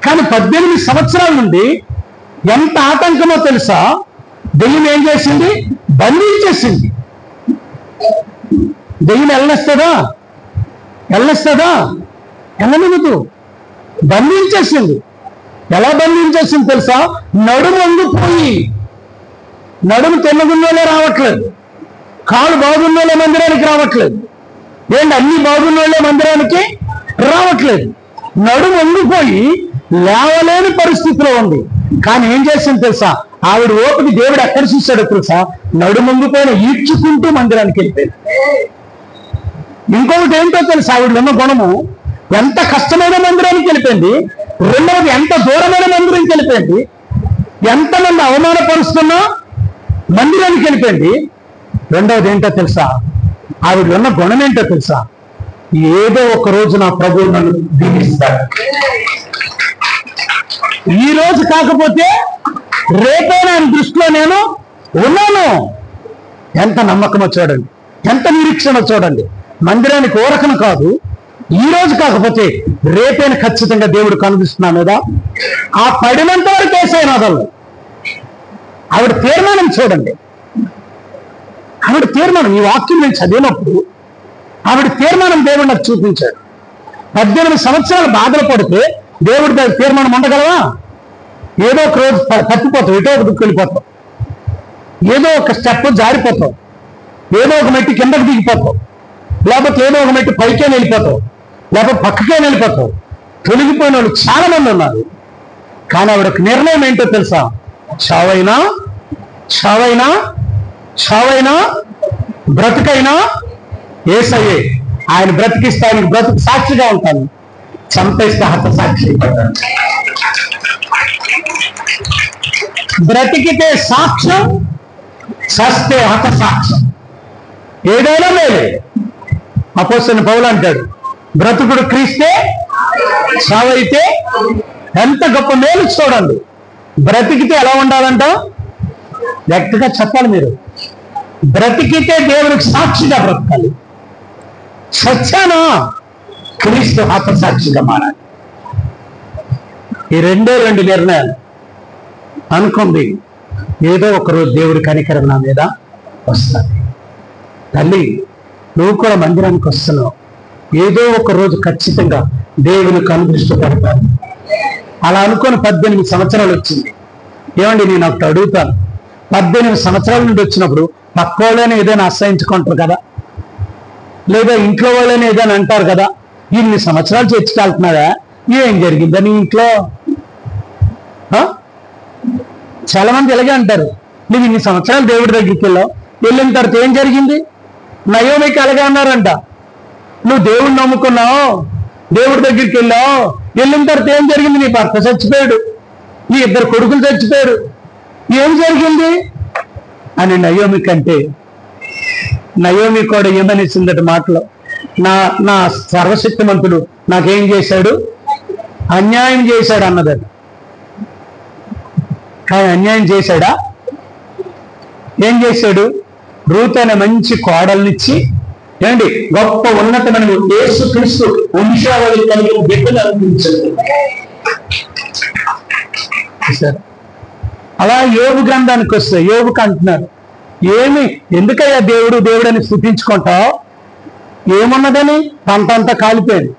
Speaker 1: కానీ 18 సంవత్సరాల నుండి ఎంత ఆటంకమో తెలుసా? దెయ్యం ఏం చేసింది? బంధించేసింది. దెయ్యం వెళ్ళనిస్తుందా? వెళ్ళనివ్వదు, బంధించేసింది. ఎలా బంధించేసింది తెలుసా? నడుము వంగిపోయి, నడుము తెల్లగున్నోలే రావట్లేదు, కాలు బాగున్నోలే మందిరానికి రావట్లేదు, ఏంటి అన్ని బాగున్నోళ్ళే మందిరానికి రావట్లేదు. నడుము వంగిపోయి లేవలేని పరిస్థితిలో ఉంది. కానీ ఏం చేసింది తెలుసా? ఆవిడ ఓపిక దేవుడు ఎక్కడ చూశాడో తెలుసా? నడుము వంగిపోయిన ఈడ్చుకుంటూ మందిరానికి వెళ్ళిపోయింది. ఇంకొకటి ఏంటో తెలుసా? ఆవిడ ఉన్న గుణము, ఎంత కష్టమైన మందిరానికి వెళ్ళిపోయింది, రెండవది ఎంత దూరమైన మందిరానికి వెళ్ళిపోయింది, ఎంతమంది అవమానపరుస్తున్నా మందిరానికి వెళ్ళిపోయింది. రెండవది ఏంటో తెలుసా? ఆవిడ ఉన్న గుణం ఏంటో తెలుసా? ఏదో ఒక రోజు నా ప్రభువు నన్ను దీవిస్తాడు, ఈ రోజు కాకపోతే రేపే నా దృష్టిలో నేను ఉన్నాను. ఎంత నమ్మకమో చూడండి, ఎంత నిరీక్షణ చూడండి. మందిరానికి ఓరకను కాదు, ఈ రోజు కాకపోతే రేపేను ఖచ్చితంగా దేవుడు కనిపిస్తున్నాను కదా. ఆ పడినంత వరకు వేసాయి నాదల్లో. ఆవిడ తీర్మానం చూడండి, ఆవిడ తీర్మానం, ఈ వాక్యం నేను చదివినప్పుడు ఆవిడ తీర్మానం దేవుడు నాకు చూపించాడు. 18 సంవత్సరాలు బాధలు పడితే దేవుడి దగ్గర తీర్మానం ఉండగలవా? ఏదో ఒక రోజు తప్పిపోతావు, ఎటో ఒక దిక్కు వెళ్ళిపోతావు, ఏదో ఒక స్టెప్ జారిపోతావు, ఏదో ఒక మెట్టు కిందకి దిగిపోతావు, లేకపోతే ఏదో ఒక మెట్టు పైకే వెళ్ళిపోతావు, లేకపోతే పక్కకే వెళ్ళిపోతావు. తొలగిపోయిన వాళ్ళు చాలా మంది ఉన్నారు. కానీ ఆవిడకు నిర్ణయం ఏంటో తెలుసా? చావైనా చావైనా చావైనా బ్రతుకైనా యేసయ్యే. ఆయన బ్రతికిస్తే ఆయనకు బ్రతుకు సాక్షిగా ఉంటాను, చంపేస్తే హత సాక్షి. బ్రతికితే సాక్ష్యం, చస్తే హత సాక్ష్యం. ఏదైనా మేలే. అపోస్తలుడైన పౌలు అంటాడు, బ్రతుకుడు క్రీస్తే, చావైతే. ఎంత గొప్ప మేలు చూడండి. బ్రతికితే ఎలా ఉండాలంట? వ్యక్తిగా చెప్పాలి మీరు. బ్రతికితే దేవునికి సాక్షిగా బ్రతకాలి. సత్యానా క్రీస్తు హతసాక్షిగా మారాలి. ఈ రెండే 2 నిర్ణయాలు. అనుకుంది ఏదో ఒకరోజు దేవుడి కనికరం నా మీద వస్తుంది. తల్లి, నువ్వు కూడా మందిరానికి వస్తున్నావు, ఏదో ఒక రోజు ఖచ్చితంగా దేవుని కనుదృష్టి పెడతాను. అలా అనుకుని 18 సంవత్సరాలు వచ్చింది. ఏమండి, నేను ఒకటి అడుగుతాను. 18 సంవత్సరాల నుండి వచ్చినప్పుడు పక్క వాళ్ళని ఏదైనా అసహించుకుంటారు కదా, లేదా ఇంట్లో వాళ్ళని ఏదైనా అంటారు కదా, ఇన్ని సంవత్సరాలు చర్చికెళ్తున్నారా, ఏం జరిగిందని ఇంట్లో? చాలా మంది ఇలాగే అంటారు. నువ్వు ఇన్ని సంవత్సరాలు దేవుడి దగ్గరికి వెళ్ళిన తర్వాత ఏం జరిగింది? నయోమికి అలాగే అన్నారంట. నువ్వు దేవుడిని నమ్ముకున్నావు, దేవుడి దగ్గరికి వెళ్ళిన తర్వాత ఏం జరిగింది? నీ భర్త చచ్చిపోయాడు, నీ 2 కొడుకులు చచ్చిపోయారు, ఏం జరిగింది అని నయోమి కంటే, నయోమి కూడా ఏమనిసిందట మాటలో, నా సర్వశక్తిమంతుడు నాకేం చేశాడు? అన్యాయం చేశాడు అన్నదట. కానీ అన్యాయం చేశాడా? ఏం చేశాడు? రూత్ అనే మంచి కోడల్నిచ్చి, ఏమండి, గొప్ప ఉన్నతమైన యేసుక్రీస్తు వంశావళి కలిగిన బిడ్డలు అనిపించండి. అలా యోబు గ్రంథానికి వస్తే యోబుకి అంటున్నారు, ఎందుకయ్యా దేవుడు అని స్థుతించుకుంటావు? ఏమున్నదని? పంటంతా కాలిపోయింది.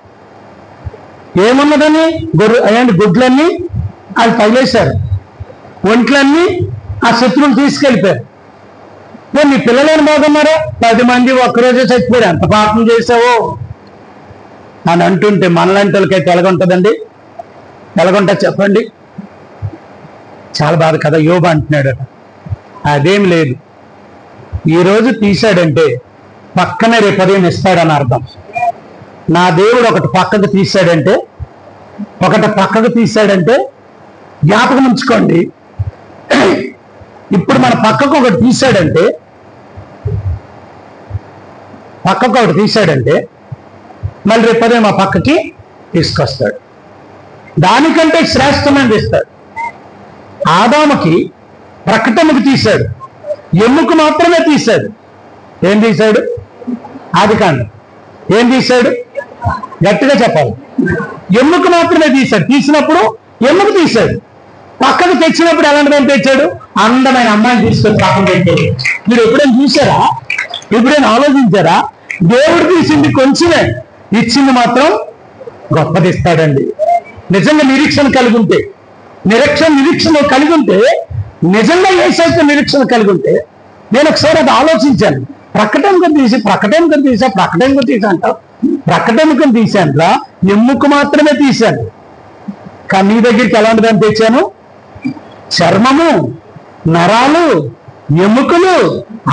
Speaker 1: ఏమున్నదని? గుడ్లన్నీ వాళ్ళు తగిలేశారు, ఒంట్లన్నీ ఆ శత్రువులు తీసుకెళ్ళిపోయారు. నీ పిల్లలేని బాగున్నారా? 10 మంది ఒక్కరోజే చచ్చిపోయారు. ఎంత పాపం చేసావో అని అంటుంటే మనలాంటి వాళ్ళకైతే ఎలాగుంటుందండి? ఎలాగుంటుంది చెప్పండి? చాలా బాధ కదా. యోబు అంటున్నాడట, అదేం లేదు, ఈరోజు తీశాడంటే పక్కనే రేపు ఉదయం ఇస్తాడని అర్థం. నా దేవుడు ఒకటి పక్కకు తీశాడంటే జ్ఞాపకం ఉంచుకోండి. ఇప్పుడు మన పక్కకు ఒకటి తీశాడంటే మళ్ళీ రేపు ఉదయం ఆ పక్కకి తీసుకొస్తాడు. దానికంటే శ్రేష్టమైనది ఇస్తాడు. ఆదాముకి ప్రకటనకు తీశాడు, ఎముకు మాత్రమే తీశాడు. ఏం తీశాడు? ఆదికాండం. ఏం తీశాడు? గట్టిగా చెప్పాలి. ఎముకు మాత్రమే తీశాడు. తీసినప్పుడు ఎముకు తీశాడు. పక్కకు తెచ్చినప్పుడు ఎలాంటిదని తెచ్చాడు? అందమైన అమ్మాయిని తీసుకొని పక్కన పెట్టాడు. మీరు ఎప్పుడైనా చూసారా? ఎప్పుడైనా ఆలోచించారా? దేవుడు తీసింది కొంచెమే, ఇచ్చింది మాత్రం గొప్పది ఇస్తాడండి. నిజంగా నిరీక్షణ కలిగి ఉంటే, నిజంగా యేసయ్య నిరీక్షణ కలిగి ఉంటే, నేను ఒకసారి అది ఆలోచించాను. ప్రకటనకు తీసా అంట. ప్రకటనకు తీశానురా, ఎముకు మాత్రమే తీశాను. కానీ నీ దగ్గరికి ఎలాంటిదని తెచ్చాను? చర్మము, నరాలు, ఎముకలు,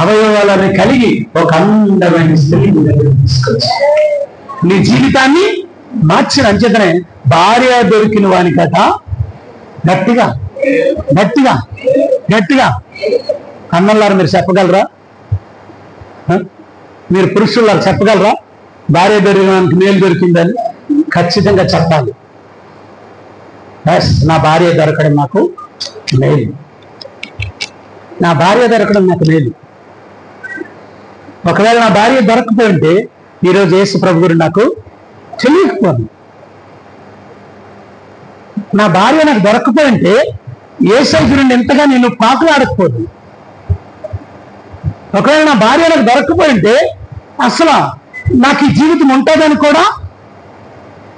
Speaker 1: అవయవాలను కలిగి ఒక అందమైన స్త్రీని దగ్గర తీసుకొచ్చి నీ జీవితాన్ని మార్చిన అంచేతనే భార్య దొరికిన వాని కథ గట్టిగా గట్టిగా గట్టిగా అన్నలారు మీరు చెప్పగలరా? మీరు పురుషులారు చెప్పగలరా? భార్య దొరికిన వానికి మేలు దొరికిందని ఖచ్చితంగా చెప్పాలి. నా భార్య దొరకడం నాకు మేలు, నా భార్య దొరకడం నాకు మేలు. ఒకవేళ నా భార్య దొరకపోయింటే ఈరోజు యేసు ప్రభు గురించి నాకు తెలియకపోను. నా భార్య నాకు దొరకపోయింటే యేసయ్య గురించి ఎంతగా నేను పాకులాడకపోదు. ఒకవేళ నా భార్య నాకు దొరకపోయింటే అసలు నాకు ఈ జీవితం ఉంటుందని కూడా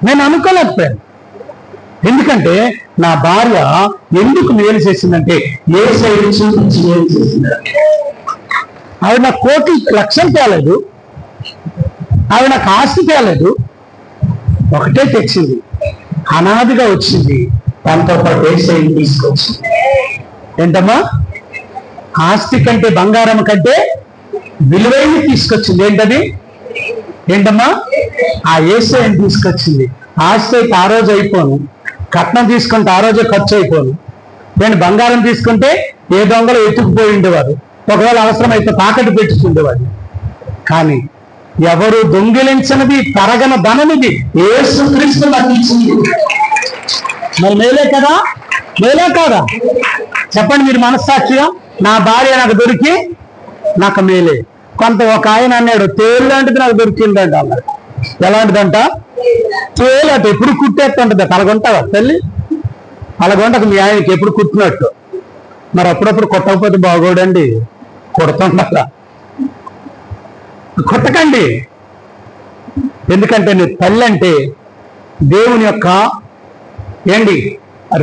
Speaker 1: నేను అనుకోలేకపోయాను. ఎందుకంటే నా భార్య ఎందుకు మేలు చేసిందంటే ఏ సైడ్ చూపించి మేలు చేసిందంటే, ఆవిడ నాకు కోట్లు లక్షలు తేలేదు, ఆవిడ నాకు ఆస్తి తేలేదు, ఒకటే తెచ్చింది, అనాదిగా వచ్చింది, దాంతో పాటు ఏ సైడ్ తీసుకొచ్చింది. ఏంటమ్మా? ఆస్తి కంటే బంగారం కంటే విలువైన తీసుకొచ్చింది. ఏంటది? ఏంటమ్మా? ఆ ఏసైని తీసుకొచ్చింది. ఆస్తి అయితే ఆ రోజు అయిపోను, కట్నం తీసుకుంటే ఆ రోజే ఖర్చు అయిపోను. నేను బంగారం తీసుకుంటే ఏ దొంగలు ఎత్తుకుపోయి ఉండేవారు, ఒకవేళ అవసరమైతే తాకట్టు పెట్టుకుండేవాడు. కానీ ఎవరు దొంగిలించినది తరగన ధననిది యేసుక్రీస్తు నాకు ఇచ్చింది. మరి మేలే కదా? మేలే కాదా? చెప్పండి మీరు మనస్సాక్షిగా. నా భార్య నాకు దొరికి నాకు మేలే. ఒక ఆయన అన్నాడు, తేలు లాంటిది నాకు దొరికిందంట అన్నాడు. ఎలాంటిదంట? తేలు అటు ఎప్పుడు కుట్టేస్తుంటది. అలాగొంటావా తల్లి? అలాగొంటకు మీ ఆయనకి ఎప్పుడు కుట్టినట్టు. మరి అప్పుడప్పుడు కొట్టకపోతే బాగోడండి, కొడుతుంటారా? కొట్టకండి. ఎందుకంటే నీ తల్లి అంటే దేవుని యొక్క ఏంటి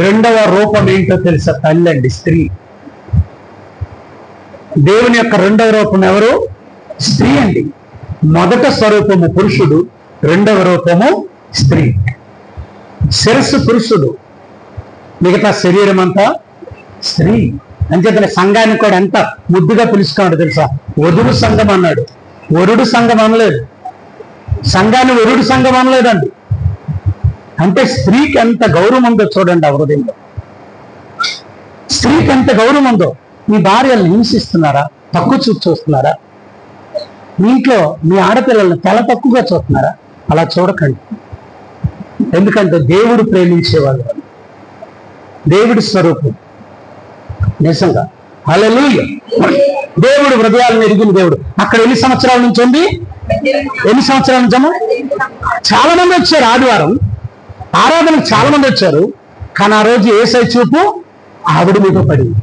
Speaker 1: రెండవ రూపం ఏంటో తెలుసా? తల్లి అండి, స్త్రీ. దేవుని యొక్క రెండవ రూపం ఎవరు? స్త్రీ అండి. మొదట స్వరూపము పురుషుడు, రెండవ రూపము స్త్రీ. శిరస్సు పురుషుడు, మిగతా శరీరం అంతా స్త్రీ. అంచేతనే సంఘాన్ని కూడా ఎంత ముద్దుగా పిలుచుకున్నాడు తెలుసా? వధువు సంఘం అన్నాడు, వరుడు సంఘం అనలేదు. సంఘాన్ని వరుడు సంఘం అనలేదండి. అంటే స్త్రీకి ఎంత గౌరవం ఉందో చూడండి ఆ హృదయంలో. స్త్రీకి ఎంత గౌరవం ఉందో. మీ భార్యలను హింసిస్తున్నారా? తక్కువ చూపు చూస్తున్నారా? మీ ఇంట్లో మీ ఆడపిల్లలను చాలా తక్కువగా చూస్తున్నారా? అలా చూడకండి. ఎందుకంటే దేవుడు ప్రేమించేవాళ్ళు, దేవుడి స్వరూపం. నిజంగా హల్లెలూయా. దేవుడు హృదయాలను ఎరిగిన దేవుడు. అక్కడ ఎన్ని సంవత్సరాల నుంచి ఉంది? ఎన్ని సంవత్సరాల నుంచమ్మా? చాలా మంది వచ్చారు. ఆదివారం ఆరాధనకు చాలా మంది వచ్చారు. కానీ ఆ రోజు యేసయ్య చూపు ఆవిడ మీద పడింది.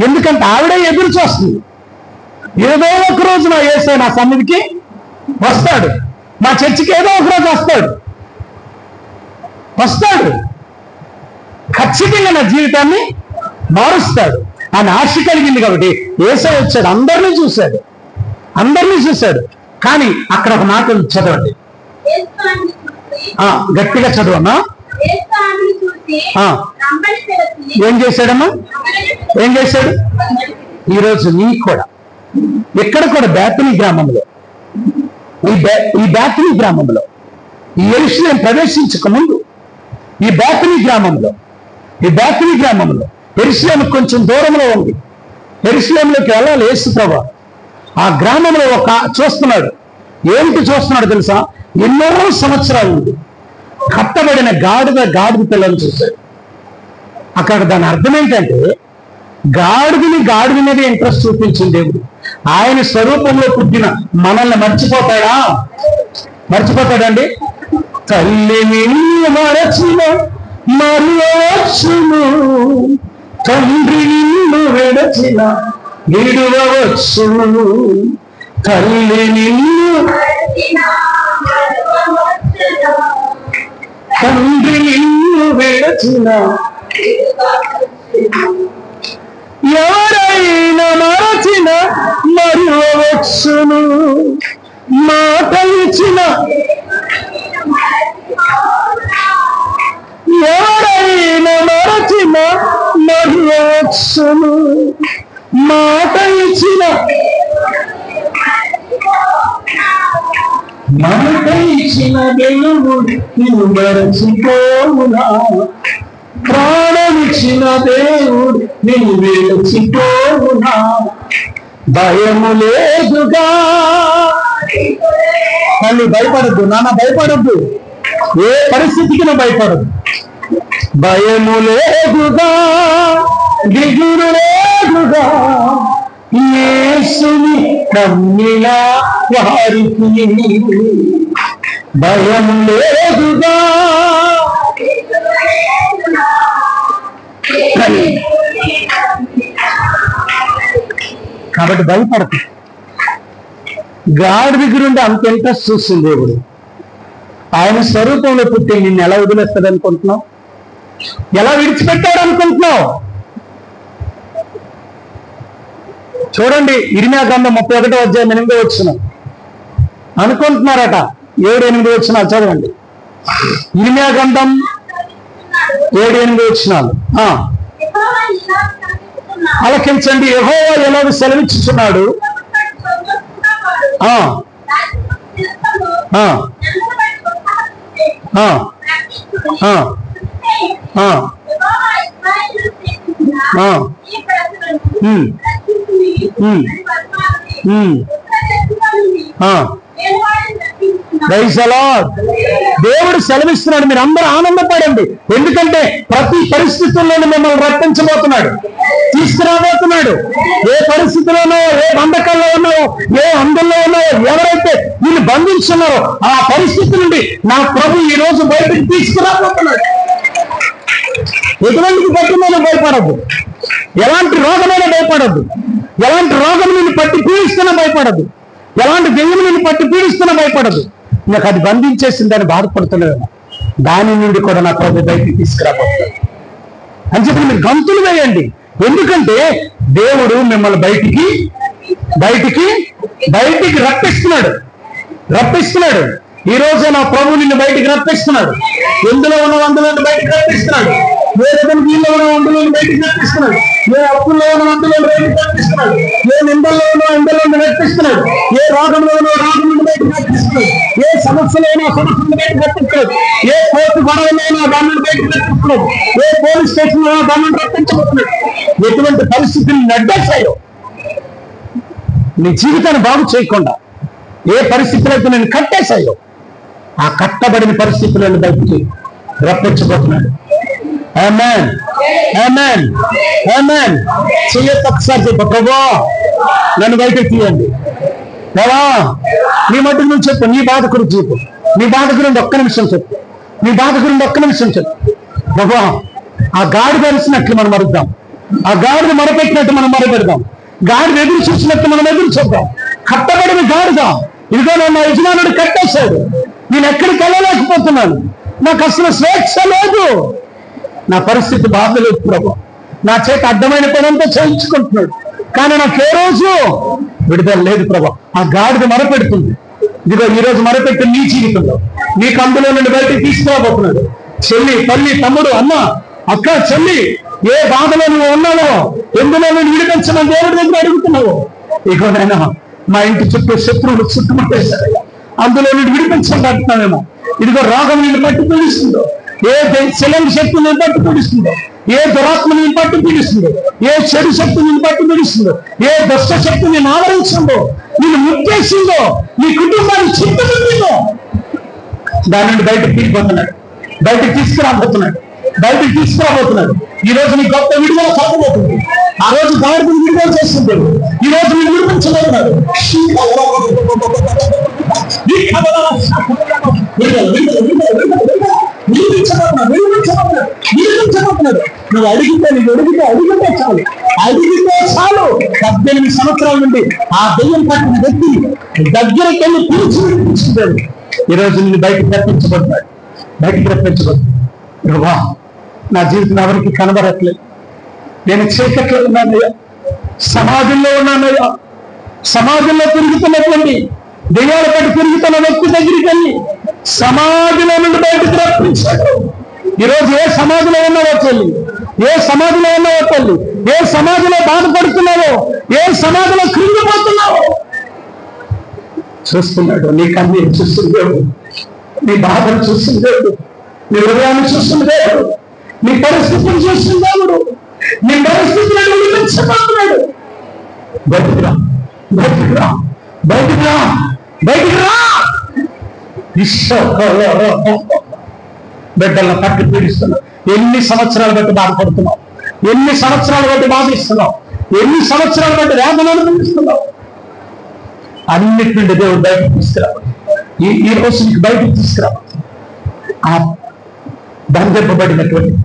Speaker 1: ఎందుకంటే ఆవిడే ఎదురు చూస్తుంది. ఏదో ఒక రోజు నా యేసయ్య నా సన్నిధికి వస్తాడు, మా చర్చికి ఏదో ఒక రోజు వస్తాడు, ఖచ్చితంగా నా జీవితాన్ని మారుస్తాడు అని ఆశ కలిగింది. కాబట్టి యేసయ్య వచ్చాడు, అందరినీ చూశాడు. కానీ అక్కడ ఒక మాట చదవండి, గట్టిగా చదవమ్మా. ఏం చేశాడమ్మా? ఏం చేశాడు? ఈరోజు నీకు కూడా ఇక్కడ కూడా బేతనీ గ్రామంలో, ఈ బేతనీ గ్రామంలో, ఈ యెరూషలేం ప్రవేశించక ముందు ఈ బేతనీ గ్రామంలో యెరూషలేం కొంచెం దూరంలో ఉంది. యెరూషలేంలోకి వెళ్ళాలి యేసు ప్రభువు. ఆ గ్రామంలో ఒక చూస్తున్నాడు. ఏమిటి చూస్తున్నాడు తెలుసా? ఎన్నో సంవత్సరాల నుండి కట్టబడిన గాడిద పిల్లలు చూశాడు. అక్కడ దాని అర్థం ఏంటంటే గాడిద మీద ఇంట్రెస్ట్ చూపించింది దేవుడు. ఆయన స్వరూపంలో పుట్టిన మనల్ని మర్చిపోతాడండి? తల్లిని మరచిన మరువచ్చును, తండ్రి నిన్ను విడచిన విడువవచ్చును. తల్లి నిన్ను తండ్రి నిన్ను విడచిన ఎవరైనా మరచిన మరువవచ్చును. మాట ఇచ్చిన ఎవరైనా మరచిన మరువవచ్చును. మాట ఇచ్చిన దేవుడు నిన్ను మరచిపోవునా? ప్రాణమిచ్చిన దేవుడు నిన్ను విడిచిపోవునా? భయము లేదుగా. మళ్ళీ భయపడద్దు నాన్న, భయపడద్దు. ఏ పరిస్థితికి నువ్వు భయపడద్దు. భయము లేదుగా, దిగులు లేదుగా. యేసుని నమ్మిన వారికి భయం లేదుగా. కాబట్టి భయపడదు. గాడి దగ్గర ఉండి అంత ఇంట్రెస్ట్ చూస్తుంది దేవుడు. ఆయన స్వరూపంలో పుట్టి నిన్ను ఎలా వదిలేస్తాడు అనుకుంటున్నావు? ఎలా విడిచిపెట్టాడు అనుకుంటున్నావు? చూడండి, ఇర్మియా గ్రంథం 31వ అధ్యాయం 8వ వచనం అనుకుంటున్నారట. 7-8 వచనాలు చదవండి. ఇర్మియా గ్రంథం 7-8 వచనాలు ఆలకించండి. యెహోవా ఎలాగో సెలవిచ్చుచున్నాడు, దేవుడు సెలవిస్తున్నాడు, మీరు అందరూ ఆనందపడండి. ఎందుకంటే ప్రతి పరిస్థితుల్లోనూ మిమ్మల్ని రప్పించబోతున్నాడు, తీసుకురాబోతున్నాడు. ఏ పరిస్థితిలోనో, ఏ బంధకాల్లో ఉన్నావో, ఏ అందుల్లో ఉన్నావో, ఎవరైతే వీళ్ళు బంధించున్నారో ఆ పరిస్థితి నుండి నా ప్రభు ఈ రోజు బయటకు తీసుకురాబోతున్నాడు. ఎటువంటి పట్టుమైనా భయపడద్దు, ఎలాంటి రోగమైనా భయపడద్దు, ఎలాంటి రోగం నిన్ను పట్టి పీడిస్తున్నా భయపడద్దు, ఎలాంటి దెయ్యం నిన్ను పట్టి పీడిస్తున్నా భయపడదు. నాకు అది బంధించేసిందని బాధపడుతున్నాడు, దాని నుండి కూడా నా ప్రభు బయటికి తీసుకురాబోతున్నాడు అని చెప్పి మీరు గంతులు వేయండి. ఎందుకంటే దేవుడు మిమ్మల్ని బయటికి రప్పిస్తున్నాడు. ఈ రోజు నా ప్రభు నిన్ను బయటికి రప్పిస్తున్నాడు. ఎందులో ఉన్నావు అందులో బయటికి రప్పిస్తున్నాడు. ఏ వీళ్ళు ఉన్నావు అందులో బయటికి రప్పిస్తున్నాడు. ఏ అప్పుల్లో ఉన్నావు అందులో బయటికి రప్పిస్తున్నాడు. ఏ నిందల్లో ఉన్నావు అందులో రప్పిస్తున్నాడు. ఏ రోగంలో ఉన్నావు రోగం నుండి బయటికి రప్పిస్తున్నాడు. ఏ సమస్యలో ఉన్నావు సమస్యను బయటికి రప్పిస్తున్నాడు. ఏ కోర్టు గొడవలో ఉన్నావు దాన్ని బయటికి రప్పిస్తున్నాడు. ఏ పోలీస్ స్టేషన్ లో దాన్ని రప్పించబోతున్నాడు. ఎటువంటి పరిస్థితులు నడ్డేశాయో నీ జీవితాన్ని బాగు చేయకుండా, ఏ పరిస్థితులు అయితే నేను కట్టేశాయో ఆ కట్టబడిన పరిస్థితులను బయటికి రప్పించబోతున్నాడు. ఆమేన్, ఆమేన్, ఆమేన్. చెయ్యొద్దు ఒకసారి చెప్పు, ప్రభువా నన్ను బయటకు తీయండి. దేవా నీ మట్టుకు నువ్వు చెప్పు, నీ బాధ గురించి చెప్పు, నీ బాధ గురించి ఒక్క నిమిషం చెప్పు, నీ బాధ గురించి ఒక్క నిమిషం చెప్పు. ప్రభువా ఆ గాడి కలిసినట్లు మనం మరుద్దాం, ఆ గాడిని మరపెట్టినట్టు మనం మరపెడదాం, గాడిని ఎదురు చూసినట్టు మనం ఎదురు చూద్దాం. కట్టబడిన గాడిగా ఇదిగో నా యజమానుడు కట్టేశాడు, నేను ఎక్కడికి వెళ్ళలేకపోతున్నాను, నాకు అసలు స్వేచ్ఛ లేదు, నా పరిస్థితి బాధలేదు ప్రభు, నా చేత అడ్డమైన పనంతా చేయించుకుంటున్నాడు, కానీ నాకు ఏ రోజు విడుదల లేదు ప్రభు. ఆ గాడిద మరపెడుతుంది. ఇదిగో ఈ రోజు మరపెట్టి నీ జీవితంలో నీకు అందులో నుండి బయటకు తీసుకురాబోతున్నాడు. చెల్లి, తల్లి, తమ్ముడు, అమ్మ, అక్క, చెల్లి, ఏ బాధలో నువ్వు ఉన్నావో, ఎందులో నువ్వు విడిపించమని దేవుడి దగ్గర అడుగుతున్నావు. ఇగో నైనా మా ఇంటి చుట్టూ శత్రువులు చుట్టుముట్టేశారయ్యా, అందులో నుండి విడిపించండి అంటున్నావేమో. ఇదిగో రోగం నిన్ను పట్టి పీడిస్తుందో, ఏ చెల్లని శక్తి నేను పట్టి పీడిస్తుందో, ఏ దురాత్మ నేను పట్టి పీడిస్తుందో, ఏ చెడు శక్తి నేను పట్టి పీడిస్తుందో, ఏ దుష్ట శక్తి నేను ఆవరించిందో, నేను ముట్టేసిందో, నీ కుటుంబాన్ని చింతకుందో, దాని నుండి బయటకు తీసుకుపోతున్నాడు, బయటకు తీసుకురాబోతున్నాడు. ఈ రోజు నీ గొప్ప విడుదల కాకపోతుంది. ఆ రోజు గాడిని విడుదల చేస్తుంది. ఈ రోజు నేను విడిపించబోతున్నాడు. నువ్వు అడిగితే చాలు. 18 సంవత్సరాల నుండి ఆ దెయ్యం పట్టిన వ్యక్తి దగ్గరికి వెళ్ళి పిలిచి విడిపించుకుంటాడు. ఈ రోజు నిన్ను బయటకు రప్పించబోతున్నాడు. ప్రభా నా జీవితం ఎవరికి కనబడట్లేదు, నేను చీకట్లో ఉన్నానయ్యా, సమాజంలో ఉన్నానయ్యా, సమాజంలో తిరుగుతున్నటువంటి దెయ్యాల పట్టి తిరుగుతున్న వ్యక్తి దగ్గరికి వెళ్ళి సమాజంలో నుండి బయటకు రప్పించాడు. ఈరోజు ఏ సమాజంలో ఉన్నావో చెల్లి, ఏ సమాజంలో ఉన్నావో తల్లి, ఏ సమాజంలో బాధపడుతున్నావో, ఏ సమాజంలో కృంగిపోతున్నావో చూస్తున్నాడు. నీ కన్నీ చూస్తున్నాడు, నీ బాధను చూస్తున్నాడు, నీ హృదయాన్ని చూస్తున్నాడు, నీ పరిస్థితిని చూస్తున్నాడు, నీ పరిస్థితులను విడిపించబోతున్నాడు. బయటికి రా. బిడ్డలను పట్టి పీడిస్తున్నావు. ఎన్ని సంవత్సరాలు బట్టి బాధపడుతున్నావు, ఎన్ని సంవత్సరాలు బట్టి బాధిస్తున్నావు, ఎన్ని సంవత్సరాలు బట్టి వేదన అనుభవిస్తున్నావు. అన్నిటి నుండి దేవుడు బయటకు తీసుకురా. ఈ రోజు నీకు బయటకు తీసుకురా. ఆ బంధింపబడినటువంటి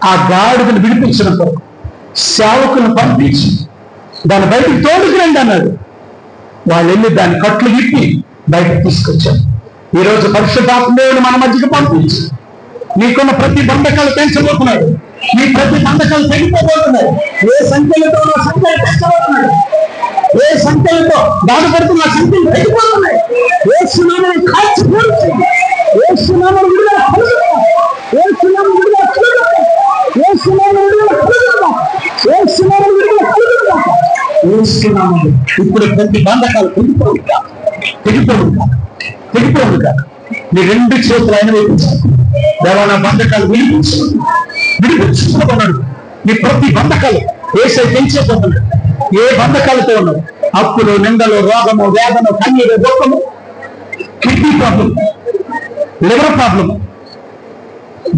Speaker 1: ఆ గాడిదను విడిపించడం కొరకు సేవకులను పంపించి దాన్ని బయటకు తోడుకురండి అన్నాడు. వాళ్ళు వెళ్ళి దాన్ని కట్లు విప్పి బయటకు తీసుకొచ్చారు. ఈరోజు పరిశుద్ధాత్మ దేవుడు మన మధ్యకి పంపించి నీకున్న ప్రతి బంధకాలు పెంచబోతున్నాడు. నీ ప్రతి బంధకాలు తెగిపోబోతున్నాయి. ఏ సంఖ్యలతో నా సంఖ్యలు పెంచబోతున్నాడు. ఏ సంఖ్యలతో బాధపడుతున్న సంఖ్యలు తెగిపోతున్నాయి. ఏ సునామని కాల్చిపోతుంది. ఏ సునామని విడుదల కలుగుతాం. ఏ సునామని విడుదల కలుగుతాం. ఏ సునామని విడుదల కలుగుతాం. ఏ సునామని విడుదల కలుగుతాం. ఏ సునామని ఇప్పుడు ప్రతి బంధకాలు తెగిపోదు కాక నీ రెండు చేతులు ఆయన వేయించాలి. దేవా నా బంధకాలు విడిపించుకున్నాడు. నీ ప్రతి బంధకాలు ఏసై పెంచేపోతున్నాడు. ఏ బంధకాలతో ఉన్నావు? అప్పులు, నిందలు, రోగము, వేదన, కన్నీరు, దుఃఖము, kidney problem, liver problem,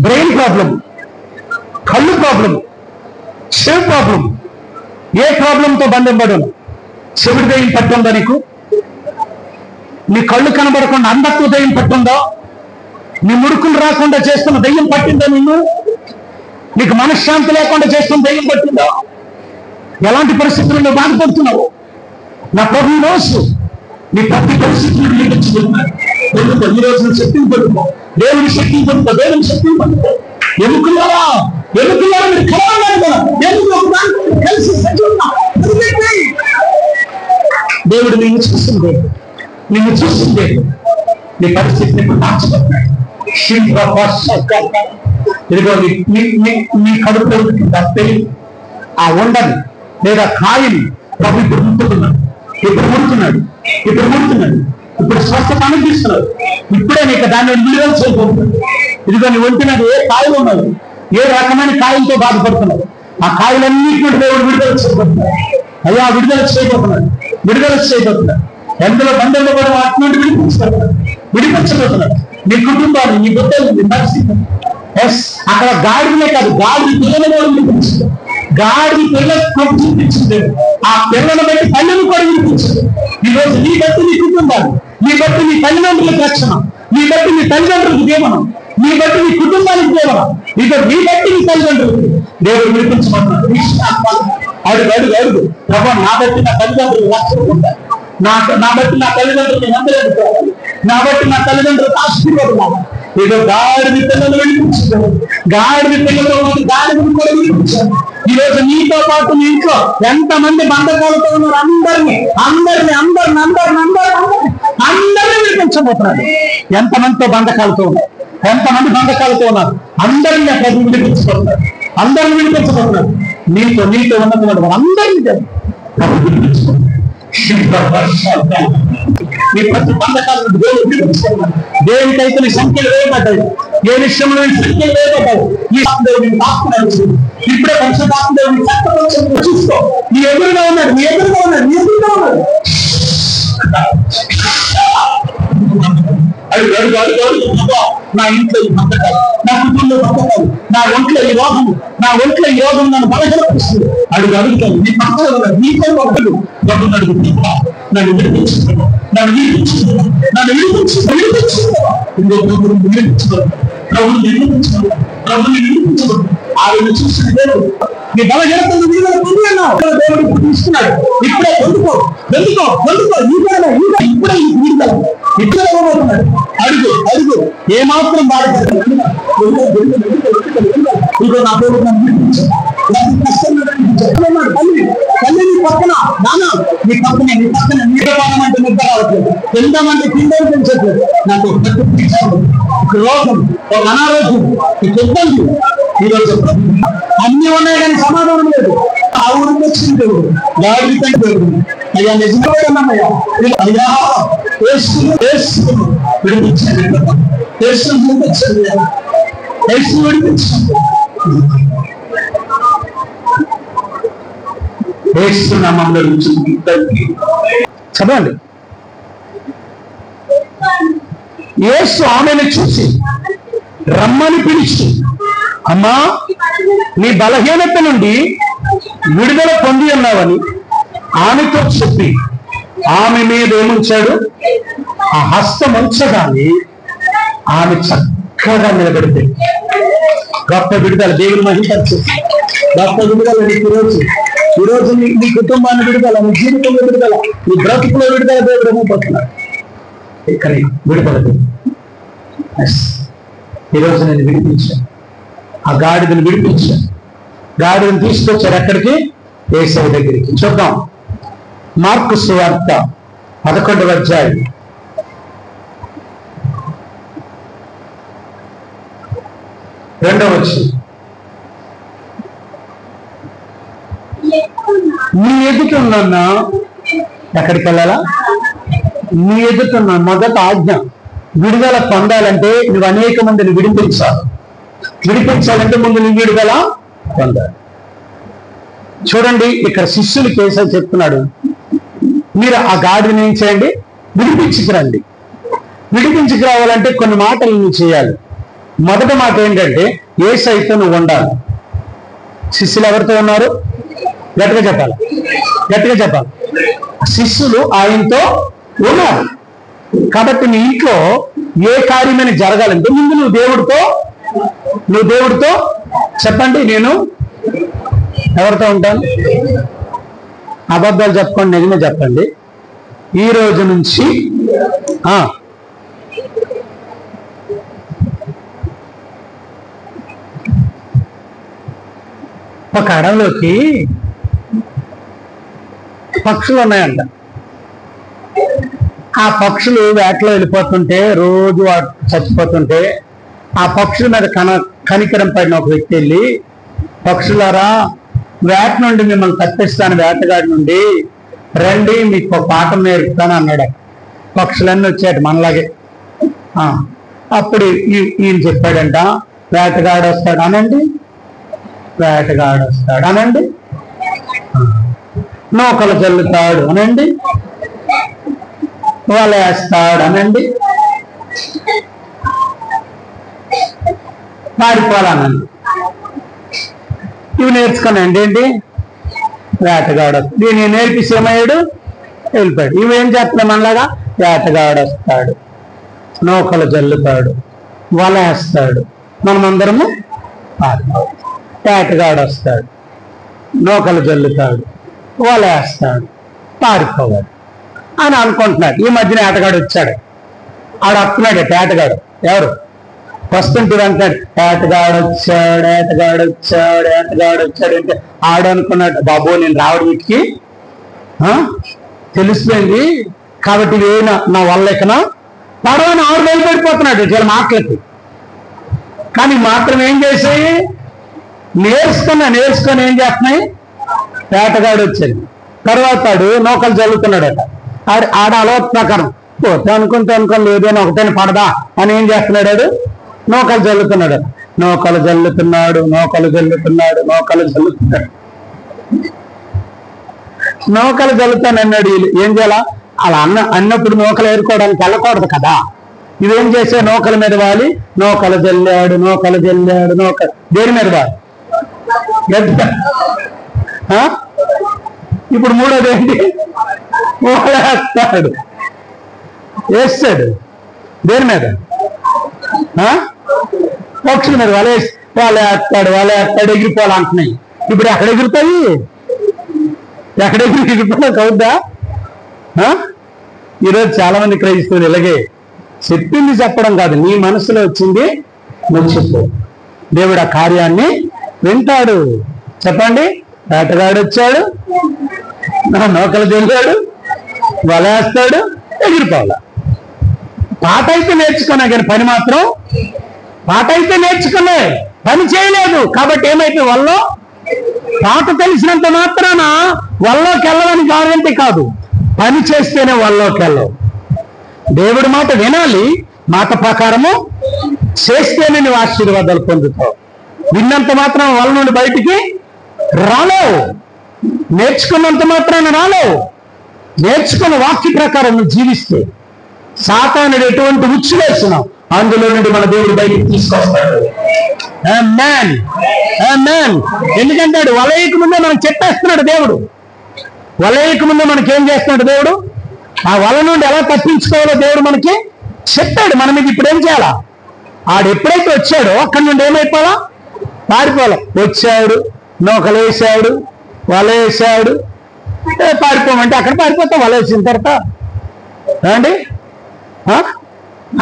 Speaker 1: brain problem, కళ్ళు ప్రాబ్లం, చెవి ప్రాబ్లం. ఏ ప్రాబ్లంతో బంధింపడను? చెవిడి దయ్యం పట్టుందా నీకు? నీ కళ్ళు కనబడకుండా అంధత్వ దయ్యం పట్టుందా? నీ ముడుకులు రాకుండా చేస్తున్న దయ్యం పట్టిందా నిన్ను? నీకు మనశ్శాంతి లేకుండా చేస్తున్న దయ్యం పట్టిందా? ఎలాంటి పరిస్థితులు నువ్వు బాధపడుతున్నావు? నా ప్రభు రోజు నీ ప్రతి పరిస్థితులు వినిపించుకుంటున్నాడు. ఈ రోజు శక్తిని పడుకో, దేవుని శక్తిని పడుకో, దేవుని శక్తిని పడుకో. ఎముకలారా మీరు కలిసి దేవుడు నిన్ను చూస్తుంది. నీ పరిస్థితిని మార్చబోతున్నాడు. ఇదిగో నీ కడుపులో ఆ ఉండని లేదా కాయని ప్రభు ఇప్పుడు ముట్టుతున్నాడు. ఇప్పుడు స్వస్థత అనుభవిస్తున్నాడు. ఇప్పుడే నీకు దాన్ని విడుదల చేయబోతున్నాడు. ఇదిగో నీ ఒంటి మీద ఏ కాయలు ఉన్నాయి, ఏ రకమైన కాయలతో బాధపడుతున్నావు, ఆ కాయలన్నింటినీ దేవుడు విడుదల చేయబోతున్నాడు. అయ్యా విడుదల చేయబోతున్నాడు. ఎందులో బంధంలో కూడా వాటి నుండి విడిపించబోతున్నాడు. నీ కుటుంబాన్ని, నీ బిడ్డలు, నీ పరిస్థితి. అక్కడ గాడిదలే కాదు, గాడిద పిల్లలు కూడా వినిపించింది. గాడిద పిల్లలకు చూపించింది. ఆ పిల్లలను బట్టి తల్లిని కూడా వినిపించింది. ఈరోజు నీ బట్టి నీ కుటుంబాన్ని, నీ బట్టి నీ తల్లిదండ్రులకు రక్షణ, నీ బట్టి నీ తల్లిదండ్రులకు జీవనం, నీ బట్టి నీ కుటుంబానికి జీవనం, నీ బట్టి నీ తల్లిదండ్రులకు దేవుడు వినిపించబోతున్నాడు. అడుగు ప్రభు, నా బట్టి నా తల్లిదండ్రులు రక్షణ ఉంటారు. నా బట్టి నా తల్లిదండ్రులు అందరూ, నా బట్టి నా తల్లిదండ్రులకు ఆశీర్వాదం. ఏదో గాడిద పిల్లలు వినిపించారు. గాడిద పిల్లలతో గాడిదను కూడా వినిపించారు. ఈ రోజు నీతో పాటు నీ ఇంట్లో ఎంతమంది బంధకాలతో ఉన్నారు అందరినీ వినిపించబోతున్నాడు. ఎంతమందితో బంధకాలతో ఉన్నారు, ఎంతమంది బంధకాలతో ఉన్నారు, అందరినీ అక్కడ వినిపించబోతున్నారు. నీతో ఉన్నటువంటి అందరినీ వినిపించబోతున్నారు. నీ ప్రతి బంధకాలను దేవునికైతే నీ సంఖ్యలు వేయబడ్డాయి. ఏ విషయంలో సంఖ్యలు వేయబడ్డాయి. ఈ దేవుడిని ఆత్మనాడు. ఇప్పుడే పరిశుద్ధాత్మదేవుని చూసుకో. నీ ఎదురుగా ఉన్నాడు. నా ఇంట్లో ఈ బంధకాలు, నా కుటుంబంలో బంధకాలు, నా ఒంట్లో ఈ రోగం నన్ను బలహీనపరుస్తుంది. అడుగుతాను. నీ పక్కన నీతో ఒకరు నన్ను విడిపించుకున్నాను. ఆయన చూసిన దేవుడు నీ బలహీనతను విడుదల పొందుకున్నావు. దేవుడు తీసుకున్నాడు. ఇప్పుడే పొందుకో. ఇప్పుడే విడుదల ఇవ్వబోతున్నాడు. అడుగు ఏమాత్రం బాధపడుతున్నాడు. ఇదిగో నా దేవుడు నన్ను విడిపించాడు. తల్లి నీ పక్కన, నాన్న నీ పక్కనే నీడపానమంటే నిద్ర రావట్లేదు. తిందామంటే తిందని పెంచట్లేదు. నాకు రోగం, ఒక అనారోగ్యం, నీకు ఇబ్బంది. ఈరోజు అన్ని ఉన్నాయి కానీ సమాధానం లేదు. ఆ ఊరికి వచ్చింది దేవుడు, గాడి కంటే దేవుడు. అయ్యా నిజమయ్యా, అయ్యా విడిపించండి. విడిపించండి. చదవండి. యేసు ఆమెను చూసి రమ్మని పిలిచి, అమ్మా నీ బలహీనత నుండి విడుదల పొంది ఉన్నావని ఆమెతో చెప్పి ఆమె మీద ఏముంచాడు? ఆ హస్తం ఉంచగానే ఆమె చక్కగా నిలబడితే గొప్ప విడుదల. దేవుని మహిమపరిచేసి గొప్ప విడుదల నీకు రోజు ఈరోజు నీ కుటుంబాన్ని విడుదల, నీ జీవితంలో విడుదల, నీ బ్రతుకులో విడుదల దేవుడు ఇవ్వబోతున్నాడు. ఇక్కడ విడుదల ఈరోజు నేను విడిపించాను. ఆ గాడిదను విడిపించాను. గాడిదను తీసుకొచ్చారు ఎక్కడికి? యేసయ్య దగ్గరికి. చూద్దాం మార్కు సువార్త 11వ అధ్యాయం 2వ వచనం. నీ ఎదుటున్నా ఎక్కడికి వెళ్ళాలా? నీ ఎదుటున్నా మొదట ఆజ్ఞ. విడుదల పొందాలంటే నువ్వు అనేక మందిని విడిపించాలి. విడిపించాలంటే ముందు నువ్వు విడుదల పొందాలి. చూడండి ఇక్కడ శిష్యులకి యేసయ్య చెప్తున్నాడు, మీరు ఆ గాడిని ఏం చేయండి? విడిపించుకురండి. విడిపించుకురావాలంటే కొన్ని మాటలు నువ్వు చేయాలి. మొదటి మాట ఏంటంటే యేసయ్యతో నువ్వు ఉండాలి. శిష్యులు ఎవరితో ఉన్నారు? గట్టిగా చెప్పాలి, గట్టిగా చెప్పాలి. శిష్యులు ఆయనతో ఉన్నారు. కాబట్టి నీ ఇంట్లో ఏ కార్యమైనా జరగాలంటే ముందు నువ్వు దేవుడితో చెప్పండి. నేను ఎవరితో ఉంటాను? అబద్ధాలు చెప్పుకోండి, నిజమే చెప్పండి. ఈ రోజు నుంచి ఒక అడవిలోకి పక్షులు ఉన్నాయంట. ఆ పక్షులు వేటలో వెళ్ళిపోతుంటే, రోజు చచ్చిపోతుంటే, ఆ పక్షుల మీద కనికరం పడిన ఒక వ్యక్తి వెళ్ళి, పక్షులారా వేట నుండి మిమ్మల్ని తప్పిస్తాను, వేటగాడి నుండి రండి, మీకు ఒక పాఠం నేర్పుతాను అన్నాడు. పక్షులన్నీ వచ్చాయట మనలాగే. అప్పుడు ఈయన చెప్పాడంట, వేటగాడు వస్తాడు అనండి, వేటగాడు వస్తాడు అనండి, నూకలు చల్లుతాడు అనండి, వలేస్తాడు అనండి, పారిపోవాలనండి. ఇవి నేర్చుకున్నాండి. ఏంటి? వేటగాడు దీన్ని నేర్పిస్తే ఏమయ్యాడు? వెళ్ళిపోయాడు. ఇవేం చేస్తున్నాం మనలాగా? వేటగాడు వస్తాడు, నూకలు జల్లుతాడు, వలేస్తాడు, మనమందరము పారిపోవాలి. వేటగాడు వస్తాడు, నూకలు జల్లుతాడు, వలేస్తాడు, పారిపోవాలి అని అనుకుంటున్నాడు. ఈ మధ్యన వేటగాడు వచ్చాడు. ఆడు వస్తున్నాడు. వేటగాడు ఎవరు? వస్తుంటే అంటాడు, వేటగాడు వచ్చాడు, వేటగాడు వచ్చాడు, వేటగాడు వచ్చాడు అంటే ఆడు అనుకున్నాడు, బాబు నేను రావడం వీటికి తెలిసిపోయింది కాబట్టి నా వల్ల ఎక్కనా పడవని ఆడు బయలుపడిపోతున్నాడు చాలా మాటలకి. కానీ మాత్రం ఏం చేసాయి? నేర్చుకొని ఏం చేస్తున్నాయి? వేటగాడు వచ్చాడు. తర్వాత ఆడు నూకలు జల్లుతున్నాడట. ఆడ అలవాటు ప్రకారం పోతే అనుకుంటే లేదని ఒకటైనా పడదా అని ఏం చేస్తున్నాడు? ఆడు నూకలు జల్లుతున్నాడు. నూకలు జల్లుతున్నాడు, నూకలు జల్లుతున్నాడు, నూకలు జల్లుతున్నాడు, నూకలు జల్లుతానన్నాడు. ఏం చేయాలా? అలా అన్నప్పుడు నూకలు ఏరుకోవడానికి వెళ్ళకూడదు కదా. ఇవేం చేసే? నూకల మీద వాలి నూకలు జల్లాడు, నూకలు జల్లాడు, నూకలు దేని మీద వాలి? ఇప్పుడు మూడోది ఏంటి? వేస్తాడు. వేస్తాడు దేని మీద? పక్షుల మీద వాళ్ళేస్తాడు, ఎగిరిపోవాలంటున్నాయి. ఇప్పుడు ఎక్కడ ఎగురుతాయి? ఎగిరిపోవడానికి అవుద్దా? ఈరోజు చాలా మంది క్రైస్తవులు ఇలాగే చెప్పింది చెప్పడం కాదు, నీ మనసులో వచ్చింది నువ్వు చెప్పు. దేవుడు ఆ కార్యాన్ని వింటాడు. చెప్పండి. వేటగాడు వచ్చాడు, నూకలు జల్లాడు, వలేస్తాడు, ఎగిరిపోవాల. పాట అయితే నేర్చుకున్నా కానీ పాట అయితే నేర్చుకున్నా, పని చేయలేదు. కాబట్టి ఏమైతే వల్లో పాట తెలిసినంత మాత్రాన వల్లోకి వెళ్ళవని గ్యారంటీ కాదు. పని చేస్తేనే వల్లోకి వెళ్ళవు. దేవుడి మాట వినాలి, మాట ప్రకారము చేస్తేనే నువ్వు ఆశీర్వాదాలు పొందుతావు. విన్నంత మాత్రం వల్ల నుండి బయటికి రాలేవు. నేర్చుకున్నంత మాత్రాన రాలేవు. నేర్చుకున్న వాక్య ప్రకారం నువ్వు జీవిస్తే సాతానుడు ఎటువంటి ఉచ్చు వేస్తున్నావు అందులో నుండి మన దేవుడు బయటికి తీసుకొస్తాడు. ఎందుకంటే వలయకు ముందే మనకు చెప్పేస్తున్నాడు దేవుడు. వలయకు ముందే మనకేం చేస్తున్నాడు దేవుడు? ఆ వల నుండి ఎలా తప్పించుకోవాలో దేవుడు మనకి చెప్పాడు. మనం ఇది ఇప్పుడు ఏం చేయాలా? ఆడు ఎప్పుడైతే వచ్చాడో అక్కడి నుండి ఏమైపోవాలా? పారిపోవాలా. వచ్చాడు, నూకలేసాడు, వల వేసాడు, పారిపోమంటే అక్కడ పారిపోతాం. వల వేసిన తర్వాత ఏమండి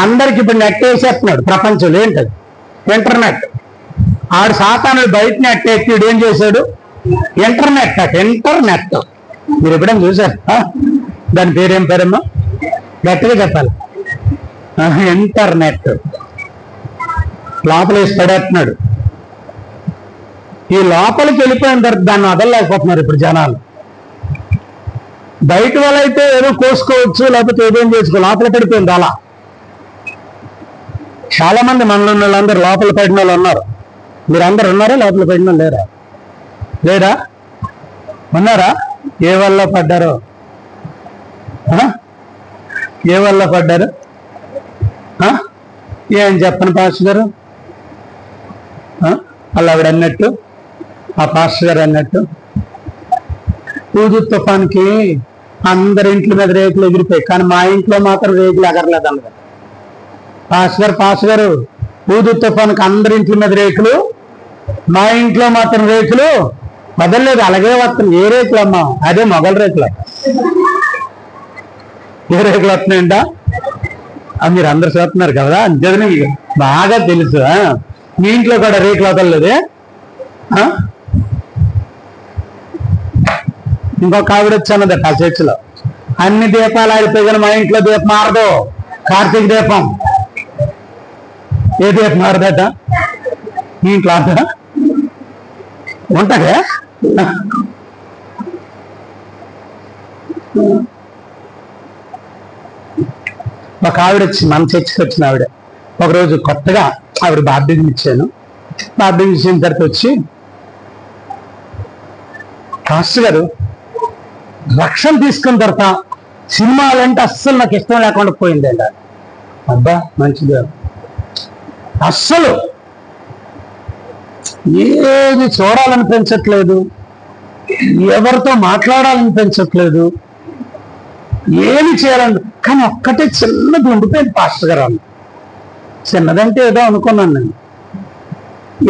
Speaker 1: అందరికి ఇప్పుడు నెట్ వేసేస్తున్నాడు ప్రపంచంలో. ఏంటది? ఇంటర్నెట్. ఆడు సాతానుడు బయట నెట్ ఎత్తి ఏం చేశాడు? ఇంటర్నెట్ అట. ఇంటర్నెట్ మీరు ఎప్పుడైనా చూసారు? దాని పేరేం పేరమ్మా? గట్టిగా చెప్పాలి. ఇంటర్నెట్ లోపల వేసి పడేస్తున్నాడు. ఈ లోపలికి వెళ్ళిపోయిన తర్వాత దాన్ని వదలలేకపోతున్నారు ఇప్పుడు జనాలు. బయట వాళ్ళైతే ఏదో కోసుకోవచ్చు, లేకపోతే ఏదేం చేసుకో, లోపల పడిపోయింది అలా. చాలా మంది మనలో ఉన్న వాళ్ళందరూ లోపల పడిన వాళ్ళు ఉన్నారు. మీరు అందరు ఉన్నారా? లోపల పడిన వాళ్ళు లేరా? లేరా? ఉన్నారా? ఏ వల్ల పడ్డారో? ఏ వల్ల పడ్డారు? ఏం చెప్పను పాస్టర్ గారు? అలా ఆవిడ అన్నట్టు, ఆ పాస్టర్ గారు అన్నట్టు, పూజ తుఫాన్కి అందరి ఇంట్ల మీద రేకులు ఎగిరిపోయి, కానీ మా ఇంట్లో మాత్రం రేకులు ఎగరలేదు అన్నది. పాస్టర్ గారు పూజ తుఫాన్కి అందరి ఇంట్ల మీద రేకులు, మా ఇంట్లో మాత్రం రేకులు వదలలేదు. అలాగే వస్తుంది. ఏ రేకులు అమ్మా? అదే మొగల రేకులు. ఏ రేకులు వస్తున్నాయంట? మీరు అందరు చూస్తున్నారు కదా, అంతే మీకు బాగా తెలుసు. మీ ఇంట్లో కూడా రేకులు వదలలేదే? ఇంకొక ఆవిడ వచ్చానదట ఆ చర్చిలో, అన్ని దీపాలు ఆడిపోయి మా ఇంట్లో దీపం మారదు. కార్తీక దీపం. ఏ దీపం మారదట? మీ ఇంట్లో ఉంటదే. ఒక ఆవిడ వచ్చి మన చర్చికి వచ్చిన ఆవిడ ఒకరోజు కొత్తగా ఆవిడ బాప్టిజం ఇచ్చాను. బాప్టిజం ఇచ్చిన తర్వాత వచ్చి, పాస్టర్ గారు రక్షణ తీసుకున్న తర్వాత సినిమాలంటే అస్సలు నాకు ఇష్టం లేకుండా పోయిందండి. అబ్బా మంచిది. అస్సలు ఏది చూడాలనిపించట్లేదు, ఎవరితో మాట్లాడాలనిపించట్లేదు, ఏమి చేయాలని. కానీ ఒక్కటే చిన్నది ఉండిపోయింది పాస్టర్ గారు. అన్న చిన్నదంటే ఏదో అనుకున్నాను నేను.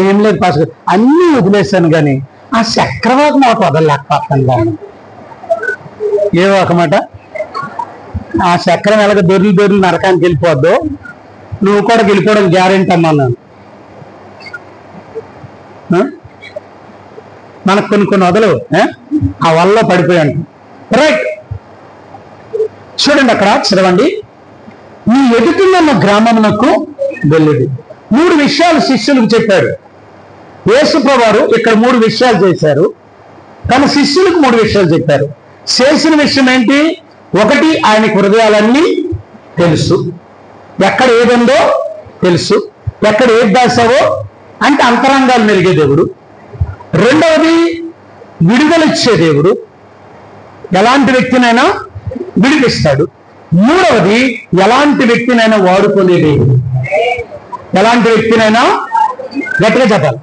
Speaker 1: ఏం లేదు పాస్టర్ గారు, అన్నీ వదిలేశాను, కానీ ఆ చక్రవాకం మాట వదలలేకపోతాను. కానీ ఏవో ఒక మాట, ఆ చక్రం ఎలాగ దొర్లు నరకానికి వెళ్ళిపోద్దు, నువ్వు కూడా వెళ్ళిపోవడం గ్యారెంటీ అమ్మా. నేను మనకు కొన్ని వదలు ఆ వల్ల పడిపోయాను. రైట్, చూడండి అక్కడ చదవండి. మీ ఎదుటిన్న గ్రామమునకు వెళ్ళింది. 3 విషయాలు శిష్యులకు చెప్పాడు యేసుప్రభువు వారు. ఇక్కడ 3 విషయాలు చేశారు, తన శిష్యులకు 3 విషయాలు చెప్పారు. చేసిన విషయం ఏంటి? 1, ఆయనకు హృదయాలన్నీ తెలుసు, ఎక్కడ ఏదుందో తెలుసు, ఎక్కడ ఏది దాసావో అంటే అంతరంగాలు మెరిగే దేవుడు. 2వది విడుదలిచ్చే దేవుడు, ఎలాంటి వ్యక్తినైనా విడిపిస్తాడు. 3వది ఎలాంటి వ్యక్తినైనా వాడుకునే దేవుడు. ఎలాంటి వ్యక్తినైనా, గట్టిగా చెప్పాలి,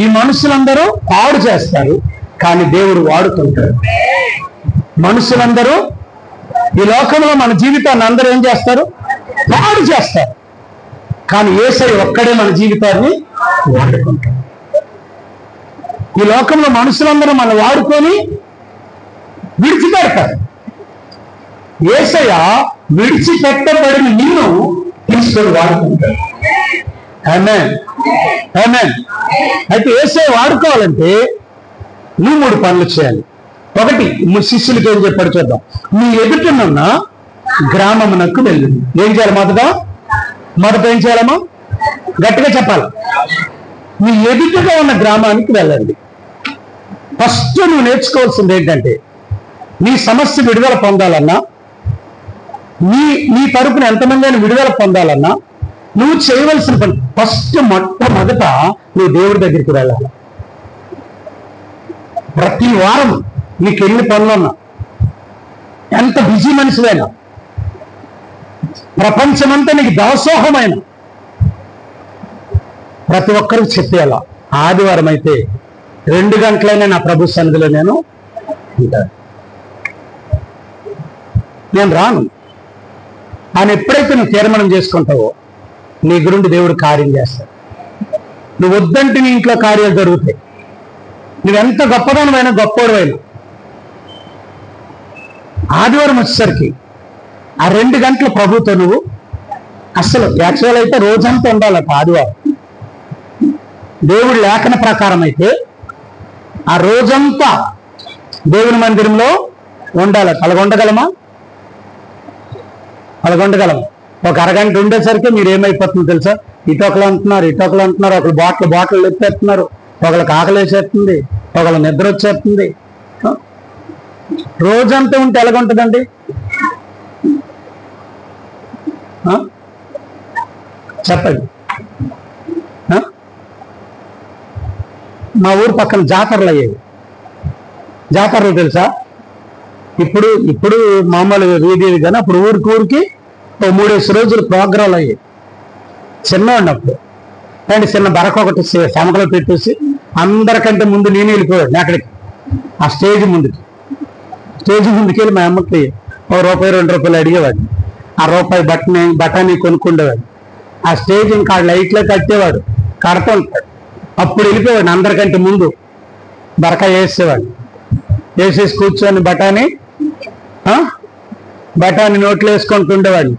Speaker 1: ఈ మనుషులందరూ పాడు చేస్తారు, కానీ దేవుడు వాడుతుంటాడు. మనుషులందరూ ఈ లోకంలో మన జీవితాన్ని అందరూ ఏం చేస్తారు? పాడు చేస్తారు, కానీ యేసయ్య ఒక్కడే మన జీవితాన్ని వాడుకుంటాడు. ఈ లోకంలో మనుషులందరూ మనం వాడుకొని విడిచిపెడతారు. యేసయ్య విడిచిపెట్టబడిన నిన్ను తీసుకొని వాడుకుంటాడు. ఆమేన్, ఆమేన్. అయితే యేసయ్య వాడుకోవాలంటే నువ్వు 3 పనులు చేయాలి. 1, శిష్యులకి ఏం చెప్పాడు చూద్దాం. మీ ఎదుటనున్న గ్రామమునకు వెళ్ళి ఏం చేయాలి? మొదట ఏం చేయాలమ్మా? గట్టిగా చెప్పాలి. మీ ఎదుటగా ఉన్న గ్రామానికి వెళ్ళండి. ఫస్ట్ నువ్వు నేర్చుకోవాల్సింది ఏంటంటే, నీ సమస్య విడుదల పొందాలన్నా, నీ తరపున ఎంతమంది అయినా విడుదల పొందాలన్నా నువ్వు చేయవలసిన పని ఫస్ట్ మొట్టమొదట నువ్వు దేవుడి దగ్గరికి వెళ్ళాలి. ప్రతి వారం నీకు ఎన్ని పనులున్నా, ఎంత బిజీ మనిషివైనా, ప్రపంచమంతా నీకు దాసోహమైన, ప్రతి ఒక్కరికి చెప్పేయాల. ఆదివారం అయితే 2 గంటలైనా నా ప్రభు సన్నిధిలో నేను రాను అని ఎప్పుడైతే నువ్వు తీర్మానం చేసుకుంటావో నీ గురించి దేవుడు కార్యం చేస్తాడు. నువ్వు వద్దంటే నీ ఇంట్లో కార్యాలు జరుగుతాయి. నువ్వెంత గొప్పదనమైనా గొప్పోడువైనా ఆదివారం వచ్చేసరికి ఆ 2 గంటల ప్రభుతో నువ్వు అసలు యాక్చువల్ అయితే రోజంతా ఉండాలట ఆదివారం. దేవుడి లేఖన ప్రకారం అయితే ఆ రోజంతా దేవుని మందిరంలో ఉండాలట. అలాగ ఉండగలమా? ఒక అరగంట ఉండేసరికి మీరు ఏమైపోతుందో తెలుసా? ఇటొకలు అంటున్నారు, ఒకరు బాటిల్ ఎత్తేస్తున్నారు, ఒకళ్ళకి ఆకలి వేసేస్తుంది, ఒకళ్ళ నిద్ర వచ్చేస్తుంది. రోజంతా ఉంటే ఎలాగుంటుందండి? చెప్పండి. మా ఊరు పక్కన జాతరలు అయ్యేవి. జాతరలు తెలుసా? ఇప్పుడు మామూలు వీధి కానీ అప్పుడు ఊరికి 3 రోజులు ప్రోగ్రాలు అయ్యాయి. చిన్న ఉన్నప్పుడు అండ్ చిన్న బరక ఒకటి శమకలో పెట్టేసి అందరికంటే ముందు నేను వెళ్ళిపోయాడు అక్కడికి, ఆ స్టేజ్ ముందుకి వెళ్ళి మా అమ్మకి ₹1 ₹2 అడిగేవాడు. ఆ రూపాయి బఠానీ కొనుక్కుండేవాడు. ఆ స్టేజ్ ఇంకా లైట్లో కట్టేవాడు, కడతా ఉంటాడు. అప్పుడు వెళ్ళిపోయాడు అందరికంటే ముందు బరక వేసేసి కూర్చొని బఠానీ నోట్లో వేసుకుంటుండేవాడు.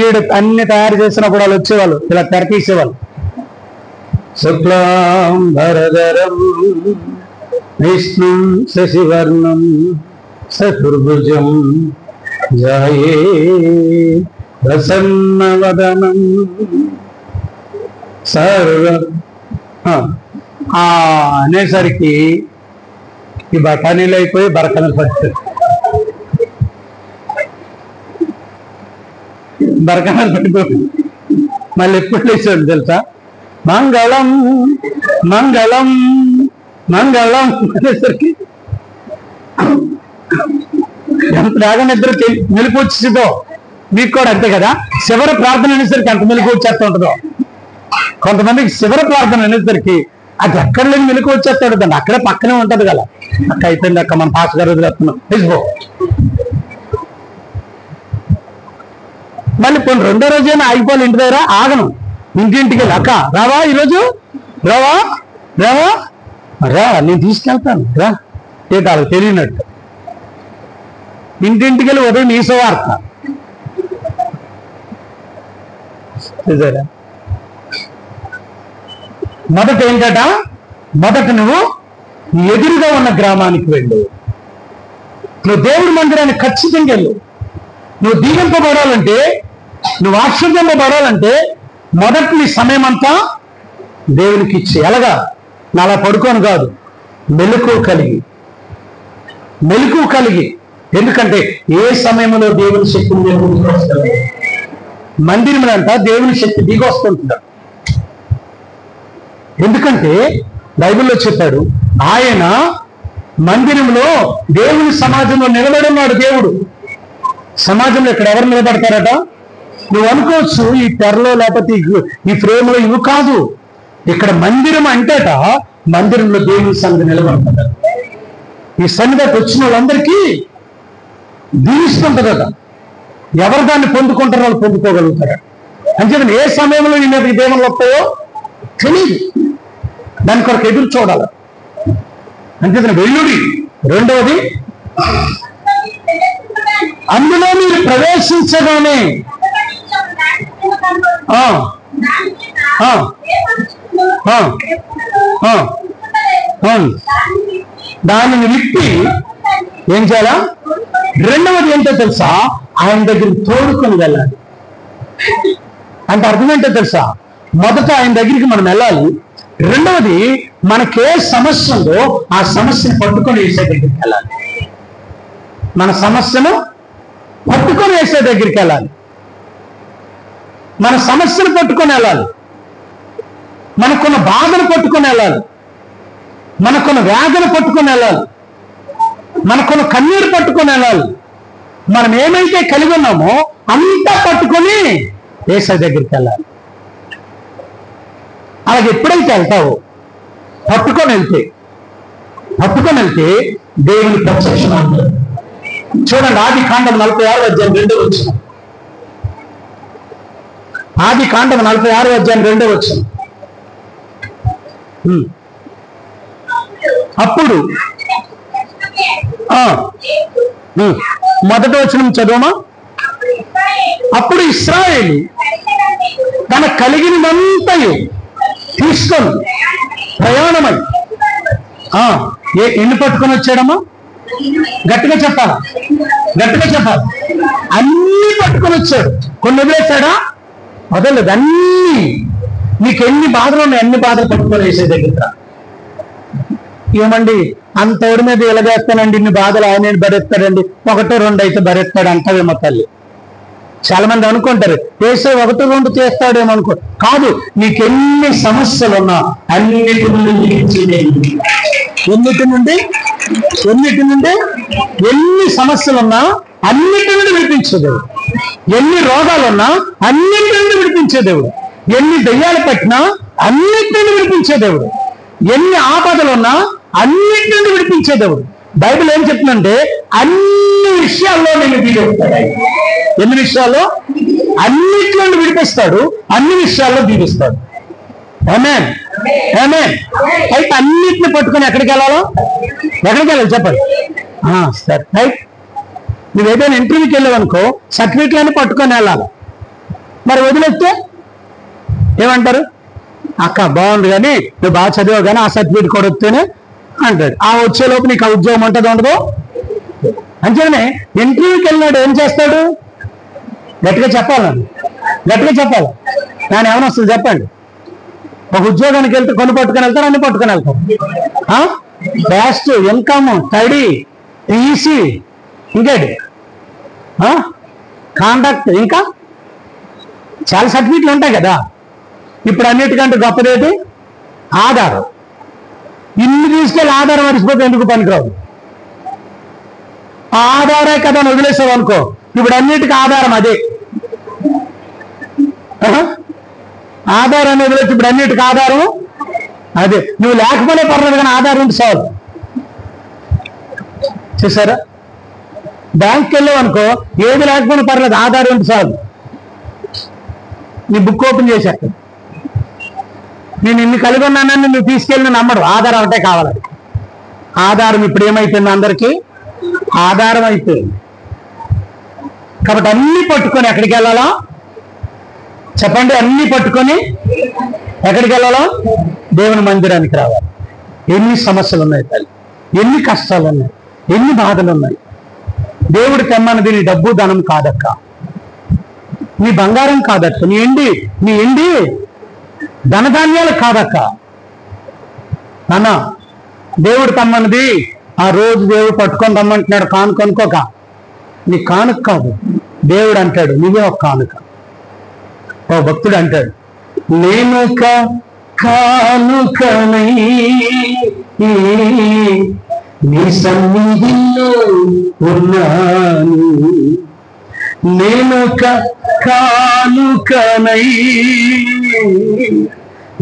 Speaker 1: ఈడు అన్ని తయారు చేసినప్పుడు వాళ్ళు వచ్చేవాళ్ళు, ఇలా తెర తీసేవాళ్ళు. శుక్లాం భరధరం విష్ణుం శశివర్ణం చతుర్భుజం జాయే ప్రసన్నవదనం సర్వ అనేసరికి ఈ బఠానీలు అయిపోయి బరకలు పట్టారు. బరకలు పట్టిపోయి మళ్ళీ ఎప్పుడు లేచాడు తెలుసా? మంగళం మంగళం మంగళం అనేసరికి ఎంత బాగా నిద్ర మెలుపు వచ్చేదో మీకు కూడా అంతే కదా. శివర ప్రార్థన అనేసరికి ఎంత మెలుపు వచ్చేస్తూ ఉంటుందో. కొంతమందికి శివర ప్రార్థన అనేసరికి అది ఎక్కడ లేని మెలుకు వచ్చేస్తాడు. దాన్ని అక్కడే పక్కనే ఉంటది కదా. అక్క అయిపోయింది, అక్క మన పాస్ గారు వదిలేస్తున్నాం తీసుకో. మళ్ళీ కొన్ని 2వ రోజైనా ఆగిపోవాలి ఇంటి దగ్గర, ఆగను. ఇంటింటికి వెళ్ళి అక్క రావా ఈరోజు, రావా నేను తీసుకెళ్తాను రా. వాళ్ళకి తెలియనట్టు ఇంటింటికి వెళ్ళి ఉదయం ఈ వార్త చూసారా. మొదట నువ్వు ఎదురుగా ఉన్న గ్రామానికి వెళ్ళు. నువ్వు దేవుడి మందిరానికి ఖచ్చితంగా వెళ్ళు. నువ్వు దీవింపబడాలంటే, నువ్వు ఆశ్చర్యంపబడాలంటే మొదట నీ సమయం అంతా దేవునికి ఇచ్చి, ఎలాగా నాలా పడుకోను కాదు, మెలకువ కలిగి. ఎందుకంటే ఏ సమయంలో దేవుని శక్తిని మందిరములంట దేవుని శక్తి దిగి వస్తుంటాడు. ఎందుకంటే బైబిల్లో చెప్పాడు, ఆయన మందిరంలో దేవుని సమాజంలో నిలబడి ఉన్నాడు. దేవుడు సమాజంలో ఇక్కడ ఎవరు నిలబడతారట? నువ్వు అనుకోవచ్చు ఈ తెరలో లేకపోతే ఈ ఫ్రేమ్లో ఇవి కాదు. ఇక్కడ మందిరం అంటేట మందిరంలో దేవుని సన్నిధి నిలబడతాడు. ఈ సన్నిధికి వచ్చిన వాళ్ళందరికీ దీవిస్తుంటదట. ఎవరు దాన్ని పొందుకుంటారో వాళ్ళు పొందుకోగలుగుతారు. అంచేత ఏ సమయంలో ఈ మీదకి దేవుళ్ళు వస్తాయో తెలియదు, దాని కొరకు ఎదురు చూడాలి. అంచేత వెల్లుడి. రెండవది, అందులో మీరు ప్రవేశించగానే దానిని విప్పి ఏం చేయాలా? రెండవది ఏంటో తెలుసా? ఆయన దగ్గరికి తోడుకొని వెళ్ళాలి. అంటే అర్థం ఏంటో తెలుసా? మొదట ఆయన దగ్గరికి మనం వెళ్ళాలి. రెండవది, మనకే సమస్య ఉందో ఆ సమస్యను పట్టుకొని వేసే దగ్గరికి వెళ్ళాలి. మన సమస్యను పట్టుకొని వేసే దగ్గరికి వెళ్ళాలి. మన సమస్యను పట్టుకొని వెళ్ళాలి. మనకున్న బాధను పట్టుకొని వెళ్ళాలి. మనకున్న వ్యాధిని పట్టుకొని వెళ్ళాలి. మనకున్న కన్నీరు పట్టుకొని వెళ్ళాలి. మనం ఏమైతే కలిగి ఉన్నామో అంతా పట్టుకొని యేసయ్య దగ్గరికి వెళ్ళాలి. అలాగే ఎప్పుడైతే వెళ్తావో పట్టుకొని వెళ్తే దేవుని ప్రత్యక్షం అవుతుంది. చూడండి, ఆదికాండం 46:2. ఆదికాండం 46:2. అప్పుడు మొదటి వచనం చదవమా. అప్పుడు ఇశ్రాయేలు తన కలిగినదంతయు తీసుకొని ప్రయాణమై ఎన్ని పట్టుకొని వచ్చాడమ్మా? గట్టిగా చెప్పాలి, గట్టిగా చెప్పాలి. అన్ని పట్టుకొని వచ్చాడు. కొన్ని వదిలేశాడా? వదలలేదు. అన్ని. నీకు ఎన్ని బాధలు ఉన్నాయి, అన్ని బాధలు పట్టుకొని వేసే దగ్గర. ఏమండి అంతోడి మీద ఎలాగేస్తానండి, ఇన్ని బాధలు ఆయన భరెత్తాడండి, 1, 2 అయితే భరెత్తాడు అంటావేమో తల్లి. చాలా మంది అనుకుంటారు వేసే 1, 2 చేస్తాడేమో అనుకో. కాదు, నీకు ఎన్ని సమస్యలు ఉన్నా అన్నిటి నుండి ఎన్ని సమస్యలు ఉన్నా అన్నిటి నుండి విడిపించేదేవుడు. ఎన్ని రోగాలున్నా అన్నిటి నుండి విడిపించేదేవుడు. ఎన్ని దెయ్యాలు పట్టినా అన్నిటి నుండి విడిపించేదేవుడు. ఎన్ని ఆపదలున్నా అన్నిటి నుండి విడిపించేదేవుడు. బైబిల్ ఏం చెప్తుందంటే అన్ని విషయాల్లో నేను దీవిస్తాడు. ఎన్ని విషయాల్లో? అన్నిటి నుండి విడిపిస్తాడు, అన్ని విషయాల్లో దీవిస్తాడు. ఆమేన్, ఆమేన్. అయితే అన్నిటిని పట్టుకొని ఎక్కడికి వెళ్ళాలో? ఎక్కడికి వెళ్ళాలి చెప్పండి. సరే రైట్. నువ్వు ఏదైనా ఇంటర్వ్యూకి వెళ్ళావనుకో సర్టిఫికెట్లన్నీ పట్టుకొని వెళ్ళాలి. మరి వదిలేస్తే ఏమంటారు? అక్క బాగుంది కానీ నువ్వు బాగా చదివావు కానీ ఆ సర్టిఫికేట్ కూడా వస్తేనే అంటాడు. ఆ వచ్చేలోపు నీకు ఆ ఉద్యోగం ఉంటుంది ఉండదు. అంతేనే ఇంటర్వ్యూకి వెళ్ళినాడు ఏం చేస్తాడు? గట్టిగా చెప్పాలి, గట్టిగా చెప్పాలి. దాని ఏమైనా వస్తుంది చెప్పండి. ఒక ఉద్యోగానికి వెళ్తే కొన్ని పట్టుకొని వెళ్తారు, అన్ని పట్టుకొని వెళ్తారు. బ్యాస్ట్, ఇన్కమ్, స్టడీ, ఈసీ, ఇంకేంటి కాంటాక్ట్, ఇంకా చాలా సర్టిఫికెట్లు ఉంటాయి కదా. ఇప్పుడు అన్నిటికంటే గొప్పదేంటి? ఆధారం. ఇన్ని తీసుకెళ్ళి ఆధారం మరిచిపోతే ఎందుకు పనికిరాదు? ఆధారే కదా అని వదిలేసావు అనుకో, ఇప్పుడు అన్నిటికీ ఆధారం అదే. ఆధారం అనేది వదిలేసి ఇప్పుడు అన్నిటికీ ఆధారం అదే. నువ్వు లేకపోతే పర్లేదు కానీ ఆధారం ఉంటే చాలు. చూసారా? బ్యాంక్కి వెళ్ళావు అనుకో ఏది లేకపోయినా పర్లేదు, ఆధారం ఉంటే చాలు. నీ బుక్ ఓపెన్ చేశాక నేను ఇన్ని కలిగి ఉన్నానని నువ్వు తీసుకెళ్ళి నమ్మడు. ఆధారం ఒకటే కావాలి. ఆధారం ఇప్పుడు ఏమైపోయింది? అందరికీ ఆధారం అయిపోయింది. కాబట్టి అన్ని పట్టుకొని ఎక్కడికి వెళ్ళాలా చెప్పండి? అన్ని పట్టుకొని ఎక్కడికి వెళ్ళాలా? దేవుని మందిరానికి రావాలి. ఎన్ని సమస్యలు ఉన్నాయి తల్లి, ఎన్ని కష్టాలు ఉన్నాయి, ఎన్ని బాధలు ఉన్నాయి. దేవుడు తెమ్మన్నది నీ డబ్బు ధనం కాదక్క, నీ బంగారం కాదక్క, నీ ఎండి ధనధాన్యాలు కాదక్క. అన్నా దేవుడు తమ్మన్నది ఆ రోజు దేవుడు పట్టుకొని రమ్మంటున్నాడు. కానుక అనుకోక, నీ కానుక కాదు. దేవుడు అంటాడు నువ్వే ఒక కానుక. ఓ భక్తుడు అంటాడు నేను కానుకనై నీ సన్నిధిలో ఉన్నాను. నేను కానుకనై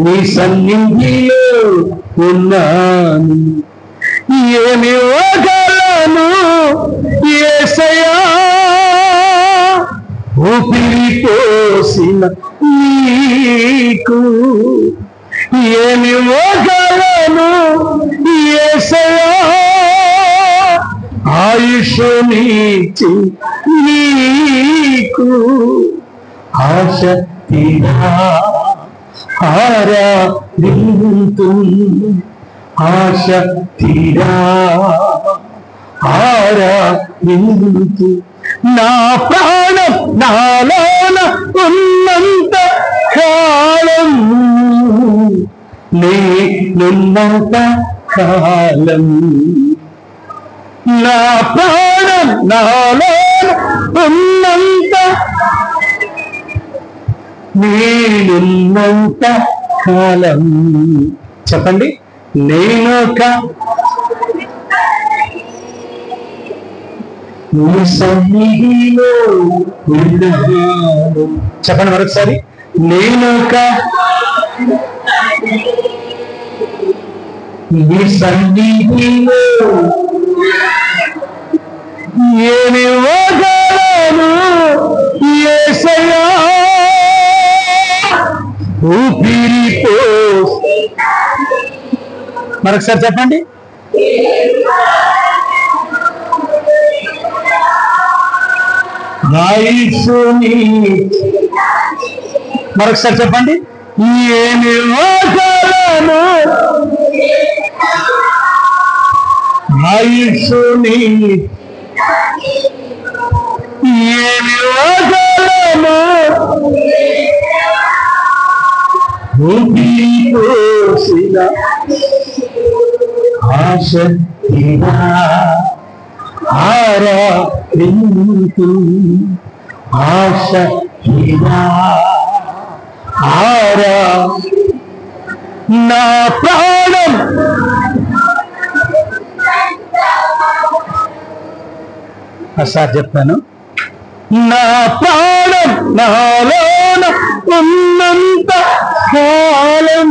Speaker 1: నీ సన్నిధిలో ఉన్నాను. ఏమి ఇవ్వగలను యేసయ్యా ఊపిరి పోసిన నీకు? ఏమి ఇవ్వగలను యేసయ్యా ఆయుష్నిచ్చి నీకు? ఆశ తీరా ఆరాధింతు, ఆశ తీరా ఆరాధింతు. నా ప్రాణం నాలోన ఉన్నంత కాలం, నేనున్నంత కాలం, నా ప్రాణం నాలోన ఉన్నంత, నేనున్నంత కాలం. చెప్పండి. నేనొక సన్నిధిలో ఉన్నాను. చెప్పండి మరొకసారి. నేనొక నీ సన్నిధిలో ఏమి ఇవ్వగలను యేసయ్యా ఊపిరి పోసి. మరొకసారి చెప్పండి. మరొకసారి చెప్పండి. ఏమి వాగ్దానము ఆయుష్ని, ఏమి వాగ్దానము ఊపిరి పోసిన ఆశక్తిగా ఆరాధింతు, ఆశక్తిగా నా ప్రాణం ఒకసారి చెప్తాను. నా ప్రాణం నాలోన ఉన్నంత కాలం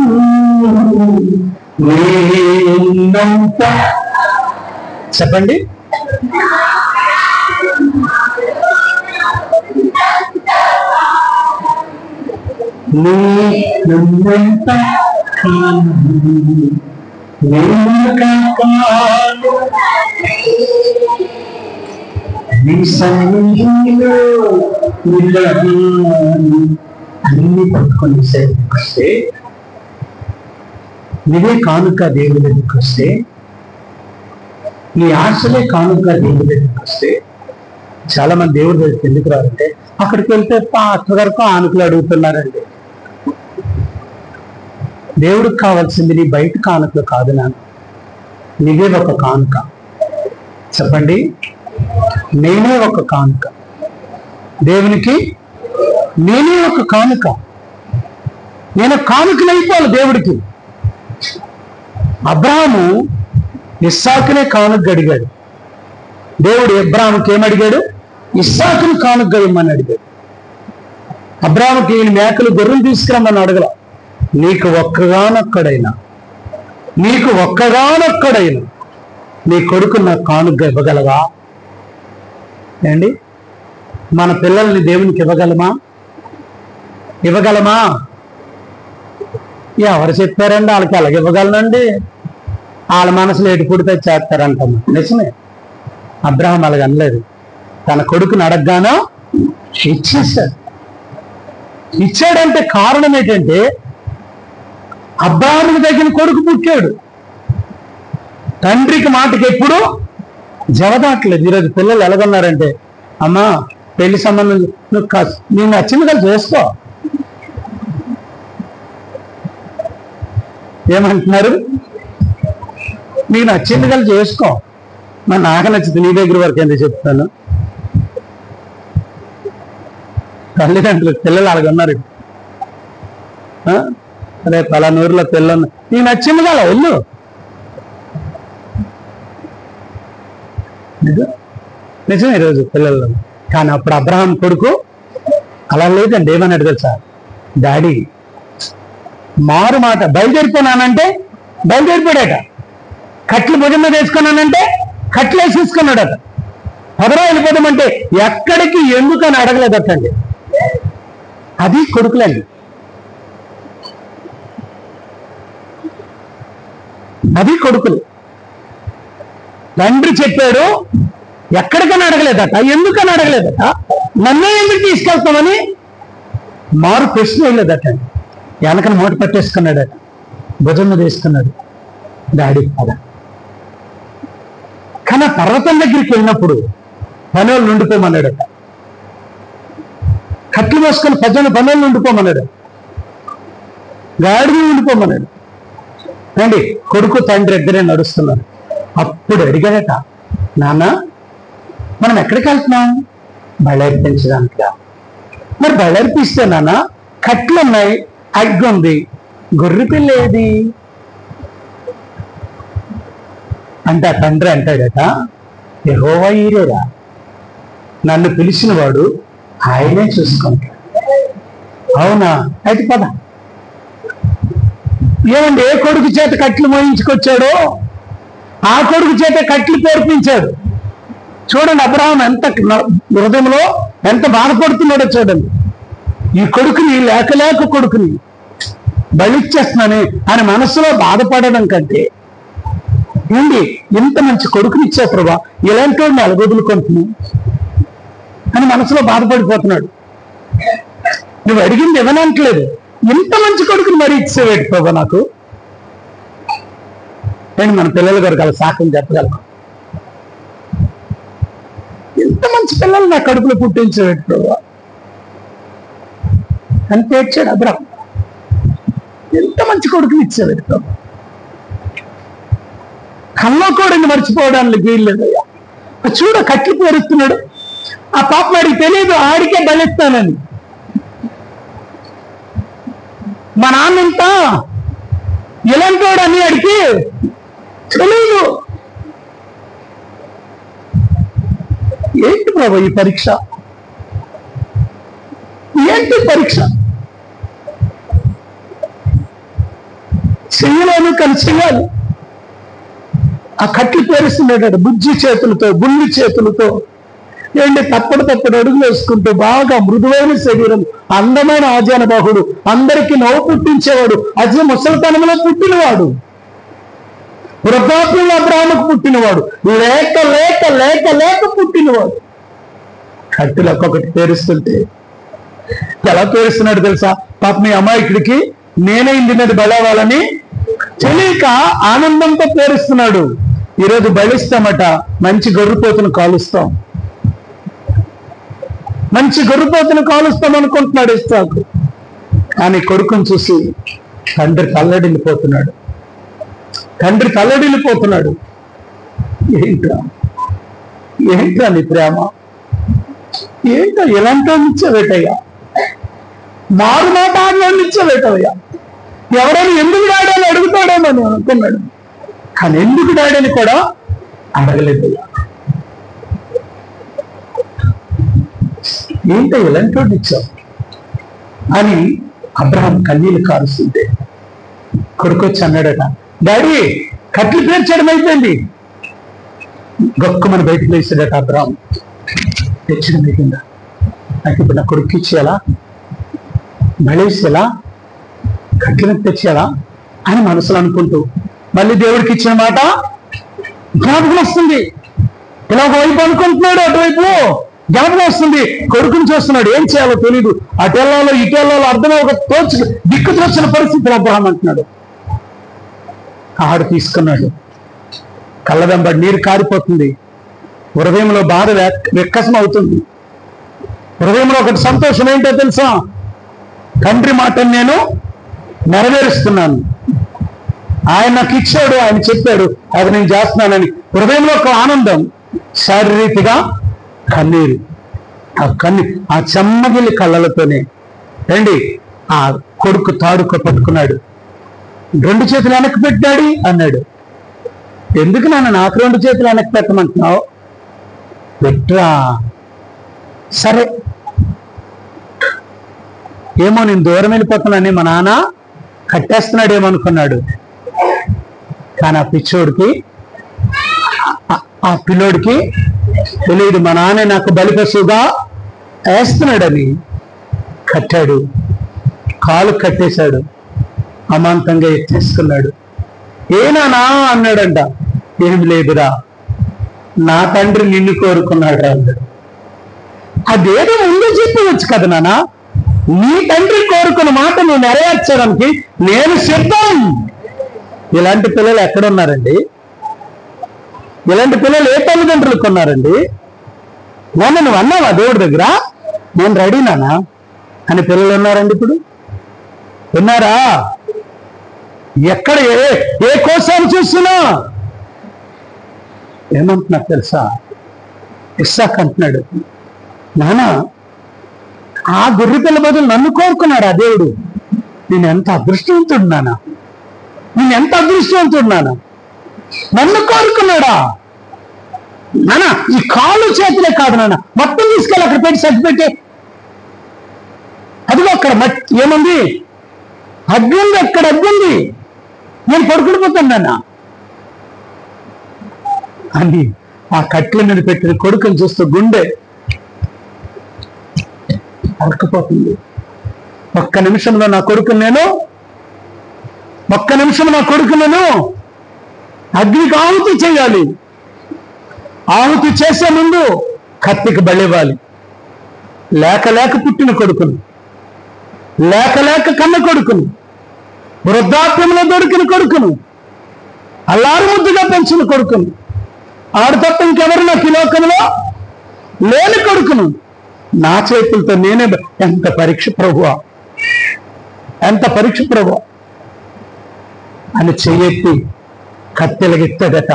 Speaker 1: నేనున్నంత, చెప్పండి, నేనున్నంత కాలం నీ సన్నిధిలో అన్ని పట్టుకొని సేవకు వస్తే, నీవే కానుక దేవుడి దగ్గరికి వస్తే, నీ ఆశలే కానుక దేవుడి దగ్గరికి వస్తే, చాలా మంది దేవుడి దగ్గరికి ఎందుకు రారంటే అక్కడికి వెళ్తే పాస్టర్ గారికి ఆనుకలు అడుగుతున్నారండి. దేవుడికి కావాల్సింది నీ బయట కానుకలు కాదు నాన్న, నీవే ఒక కానుక. చెప్పండి, నేనే ఒక కానుక దేవునికి, నేనే ఒక కానుక. నేను కానుకనైపోవాలి దేవుడికి. అబ్రాహాము ఇస్సాకునే కానుక అడిగాడు. దేవుడు అబ్రాహాముకి ఏమడిగాడు? ఇస్సాకుని కానుక ఇమ్మని అడిగాడు. అబ్రాహాముకి ఈయన మేకలు గొర్రెలు తీసుకురమ్మని అడగల. నీకు ఒక్కగానొక్కడైనా నీ కొడుకు నాకు కానుక ఇవ్వగలవా? ఏండి, మన పిల్లల్ని దేవునికి ఇవ్వగలమా? ఎవరు చెప్పారండి? వాళ్ళకి అలాగే ఇవ్వగలనండి. వాళ్ళ మనసులో ఎటు పుడితే చేస్తారంటమ్మా. నిజమే, అబ్రాహాం అలాగ అనలేదు. తన కొడుకుని అడగగానో ఇచ్చేశాడు. ఇచ్చాడంటే కారణం ఏంటంటే అబ్రాహాముకి తగిన కొడుకు పుట్టాడు. తండ్రికి మాటకి ఎప్పుడు జవదాట్లేదు. ఈరోజు పిల్లలు ఎలాగొన్నారంటే, అమ్మా పెళ్లి సంబంధం నేను నచ్చింది కదా చేసుకో, ఏమంటున్నారు? నీకు నచ్చింది కదా చేసుకో, మరి నాకు నచ్చింది నీ దగ్గర వరకు ఎందుకు చెప్తాను. తల్లిదండ్రులు పిల్లలు అలాగన్నారు. అదే పలానూరులో పిల్లలు నీకు నచ్చింది కదా వెళ్ళు. నిజమే ఈరోజు పిల్లలు. కానీ అప్పుడు అబ్రహాం కొడుకు అలా లేదండి. ఏమని అడిగారు సార్, డాడీ మారు మాట బయలుదేరిపోనానంటే బయలుదేరిపోయాడట. కట్లు భుజం మీద వేసుకున్నానంటే కట్లు వేసేసుకున్నాడట. పదరా వెళ్ళిపోదామంటే ఎక్కడికి ఎందుకని అడగలేదటండి. అది కొడుకులండి. అది కొడుకులు. తండ్రి చెప్పాడు, ఎక్కడికని అడగలేదట, ఎందుకని అడగలేదట, నన్నే ఎందుకు తీసుకెళ్తామని మారు ప్రశ్న వెళ్ళేదట. వెనకని మూట పట్టేసుకున్నాడట, భుజం మీద వేసుకున్నాడు. డాడీ పద. కానీ పర్వతం దగ్గరికి వెళ్ళినప్పుడు పనులు ఉండిపోమన్నాడట. కట్లు వేసుకొని పనులు ఉండిపోమన్నాడు, గాడిని ఉండిపోమన్నాడు. రండి, కొడుకు తండ్రి ఇద్దరే నడుస్తున్నారు. అప్పుడు అడిగాడట, నాన్న మనం ఎక్కడికి వెళ్తున్నాం? బయలుదేర్పించడానికి. మరి బయలుదేరిపిస్తే నాన్న కట్లు ఉన్నాయి, అగ్గి ఉంది, గొర్రె పిల్ల ఏది అంటే ఆ తండ్రి అంటాడట, యెహోవా ఈరేరా, నన్ను పిలిచిన వాడు ఆయనే చూసుకుంటాడు. అవునా, అయితే పద. ఏమండి, ఏ కొడుకు చేత కట్లు మోయించుకొచ్చాడో ఆ కొడుకు చేత కట్లు పేర్పించాడు. చూడండి అబ్రహాం ఎంత హృదయంలో ఎంత బాధపడుతున్నాడో చూడండి. ఈ కొడుకుని లేక కొడుకుని బలిచ్చేస్తున్నానే అని మనసులో బాధపడడం కంటే ఏంటి ఇంత మంచి కొడుకునిచ్చావు ప్రభా, ఇలాంటి వాడిని అలగొదులుకుంటున్నావు అని మనసులో బాధపడిపోతున్నాడు. నువ్వు అడిగింది ఇవ్వనంటలేదు, ఇంత మంచి కొడుకుని మరీ ఇచ్చేవేటి ప్రభా నాకు. నేను మన పిల్లల గారికి అలా సాక్ష్యం చెప్పగలను. ఇంత మంచి పిల్లలు నా కడుపులో పుట్టించేవేటి ప్రభా అని పేర్చాడు అబ్రాహం. ఎంత మంచి కొడుకుని ఇచ్చేవేటి ప్రభా, కల్లో కూడా మర్చిపోవడానికి వీల్లేదయ్యా. చూడ కట్లు పేరుస్తున్నాడు. ఆ పాప వాడికి తెలియదు ఆడికే బలిస్తానని. మా నాన్నంతా ఇలాంటి వాడు అని ఆడికి తెలియదు. ఏంటి ప్రభు ఈ పరీక్ష, ఏంటి పరీక్ష? చెయ్యలేను కానీ చెయ్యాలి. ఆ కట్లు పేరుస్తున్నాడు బుజ్జి చేతులతో, గుండి చేతులతో, ఏంటి తప్పడు అడుగులు వేసుకుంటూ, బాగా మృదువైన శరీరం, అందమైన ఆజానబాహుడు, అందరికీ నవ్వు పుట్టించేవాడు, అదే ముసలితనంలో పుట్టినవాడు, వృద్ధాప్యంలో అబ్రాహాముకు పుట్టినవాడు, లేక లేక లేక లేక పుట్టినవాడు. కట్టులు ఒక్కొక్కటి పేరుస్తుంటే ఎలా పేరుస్తున్నాడు తెలుసా? పాప మీ అమాయకుడికి నేనే ఇంటినది బలవాలని తెలియక ఆనందంతో పేరుస్తున్నాడు. ఈరోజు బలిస్తామట, మంచి గొర్రెపోతును కాలుస్తాం, మంచి గొర్రెపోతును కాలుస్తాం అనుకుంటున్నాడు ఇస్సాకు. కానీ కొడుకును చూసి తండ్రి తల్లడిల్లిపోతున్నాడు. ఏంట్రా నీ ప్రేమ, ఏంటో ఎలాంటో ఇచ్చావేటయ్యా, మారు మాట ఆడలో ఇచ్చావేటయ్యా. ఎవరైనా ఎందుకు డాడని అడుగుతాడేమో అని అనుకున్నాడు, కానీ ఎందుకు డాడని కూడా అడగలేదయ్యా. ఏంటో ఎలాంటి వాడిని ఇచ్చావు అని అబ్రహాం కన్నీళ్ళు కారుస్తుంటే కొడుకొచ్చి అన్నాడట, డాడీ కట్లు పేర్చడం అయిపోయింది. గొక్కమని బయటకు వేసాడట అబ్రహాం. తెచ్చడం అయిపోయిందా, నాకు ఇప్పుడు నా కొడుకు ఇచ్చేయాలా, బలేసేలా, కట్టినట్టు తెచ్చేయాలా అని మనసులో అనుకుంటూ మళ్ళీ దేవుడికి ఇచ్చిన మాట జ్ఞాపకం వస్తుంది. ఇలా ఒకవైపు అనుకుంటున్నాడు, అటువైపు జ్ఞాపకం వస్తుంది. కొడుకుని చూస్తున్నాడు, ఏం చేయాలో తెలీదు, అటెల్లాలో ఇటెల్లాలో అర్థమే ఒక దిక్కు తోచిన పరిస్థితులు అబ్రహాం అంటున్నాడు. ఆడు తీసుకున్నాడు, కళ్ళ వెంబడి నీరు కారిపోతుంది, హృదయంలో బాధ వెక్కసం అవుతుంది. హృదయంలో ఒకటి సంతోషం ఏంటో తెలుసా? తండ్రి మాటను నేను నెరవేరుస్తున్నాను, ఆయన నాకు ఇచ్చాడు, ఆయన చెప్పాడు, అది నేను చేస్తున్నానని హృదయంలో ఒక ఆనందం, శారీరకంగా కన్నీరు. ఆ చెమ్మగిలి కళ్ళలతోనే రండి ఆ కొడుకు తాడుకు పట్టుకున్నాడు, 2 చేతులు వెనక్కి పెట్టాడు అన్నాడు. ఎందుకు నాన్న నాకు 2 చేతులు వెనక్కి పెట్టమంటున్నావు? పెట్టరా, సరే ఏమో నేను దూరం వెళ్ళిపోతున్నానని మా నాన్న కట్టేస్తున్నాడేమనుకున్నాడు. కానీ ఆ పిచ్చోడికి, ఆ పిల్లోడికి తెలియదు మా నాన్న నాకు బలిపశువుగా వేస్తున్నాడని. కట్టాడు, కాలు కట్టేశాడు, అమాంతంగా ఎత్తేసుకున్నాడు. ఏనానా అన్నాడంట. ఏం లేదురా, నా తండ్రి నిన్ను కోరుకున్నాడు అన్నాడు. అదేదో ముందు చెప్పవచ్చు కదా నాన్న, నీ తండ్రి కోరుకున్న మాట నువ్వు నెరవేర్చడానికి నేను సిద్ధం. ఇలాంటి పిల్లలు ఎక్కడున్నారండి? ఇలాంటి పిల్లలు ఏ తల్లిదండ్రులకు ఉన్నారండి? నాన్న నువ్వు అన్నావా దేవుడి దగ్గర నేను రెడీ నానా అని పిల్లలు ఉన్నారండి ఇప్పుడు? ఉన్నారా? ఎక్కడ ఏ కోసాలు చూస్తున్నా ఏమంటున్నారు తెలుసా? ఇస్సాకు అంటున్నాడు, నానా ఆ గొర్రె పిల్ల బదులు నన్ను కోరుకున్నాడు ఆ దేవుడు. నేను ఎంత అదృష్టవంతుడు నాన్న, నేను ఎంత అదృష్టవంతుడు నాన్న, నన్ను కోరుకున్నాడా నాన్న? ఈ కాళ్ళు చేతులే కాదు నాన్న, మొత్తం తీసుకెళ్ళి అక్కడ పెట్టి సర్టిపెట్టి, అదిగో అక్కడ ఏముంది, అగ్గుంది, అక్కడ అగ్గుంది, నేను పడుకుడిపోతాను నాన్న అని ఆ కట్ల మీద పెట్టిన కొడుకుని చూస్తూ గుండె అడకపోతుంది. ఒక్క నిమిషంలో నా కొడుకుని నేను అగ్నికి ఆహుతి చేయాలి. ఆహుతి చేసే ముందు కత్తికి బలివ్వాలి. లేక లేక పుట్టిన కొడుకును, లేక లేక కన్న కొడుకును, వృద్ధాప్యంలో దొరికిన కొడుకును, అల్లారు ముద్దుగా పెంచిన కొడుకును, ఆడు తప్ప ఇంకెవరు నాకు ఈ లోకంలో లేని కొడుకును నా చేతులతో నేనే. ఎంత పరీక్ష ప్రభువా, ఎంత పరీక్ష ప్రభువా అని చెయ్యెత్తి కత్తెలగిత్తదట.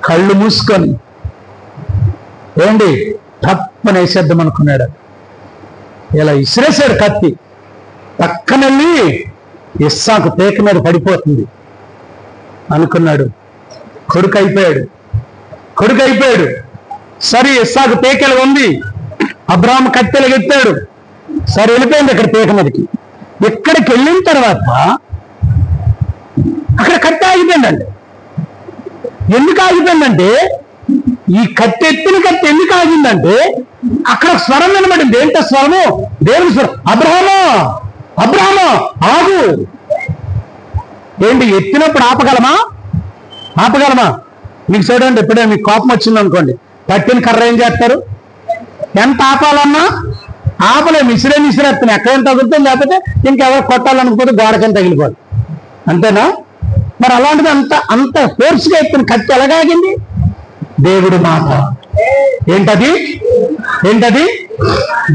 Speaker 1: కళ్ళు మూసుకొని ఏంటి తప్పని వేసేద్దాం అనుకున్నాడు. ఇలా ఇసిరేశాడు కత్తి. పక్కనెళ్ళి ఇస్సాకు పేక మీద పడిపోతుంది అనుకున్నాడు. కొడుకు అయిపోయాడు. సరే ఇస్సాకు పేకెలు ఉంది, అబ్రాహాము కత్తెలగెత్తాడు. సరే వెళ్ళిపోయింది అక్కడ పేక మీదకి. ఇక్కడికి వెళ్ళిన తర్వాత అక్కడ కత్తి ఆగిపోయిందండి. ఎందుకు ఆగిపోయిందంటే, ఈ కత్తి ఎత్తిన కత్తి ఎందుకు ఆగిందంటే అక్కడ స్వరం వినబడింది. ఏంటో స్వరము? దేవుని స్వరం. అబ్రహామా ఆగు. ఏంటి ఎత్తినప్పుడు ఆపగలమా? మీకు చూడండి, ఎప్పుడే మీకు కోపం వచ్చింది అనుకోండి, పట్టిన కర్ర ఏం చేస్తారు? ఎంత ఆపాలన్నా ఆపలేము. మిసిరేస్తాను. ఎక్కడైనా తగులుతుంది, లేకపోతే ఇంకెవరు కొట్టాలనుకోతే గోడకని తగిలిపోదు. అంతేనా? మరి అలాంటిది అంత ఫోర్స్గా ఎత్తిన కత్తి ఎలాగాగింది? దేవుడు మాట. ఏంటది?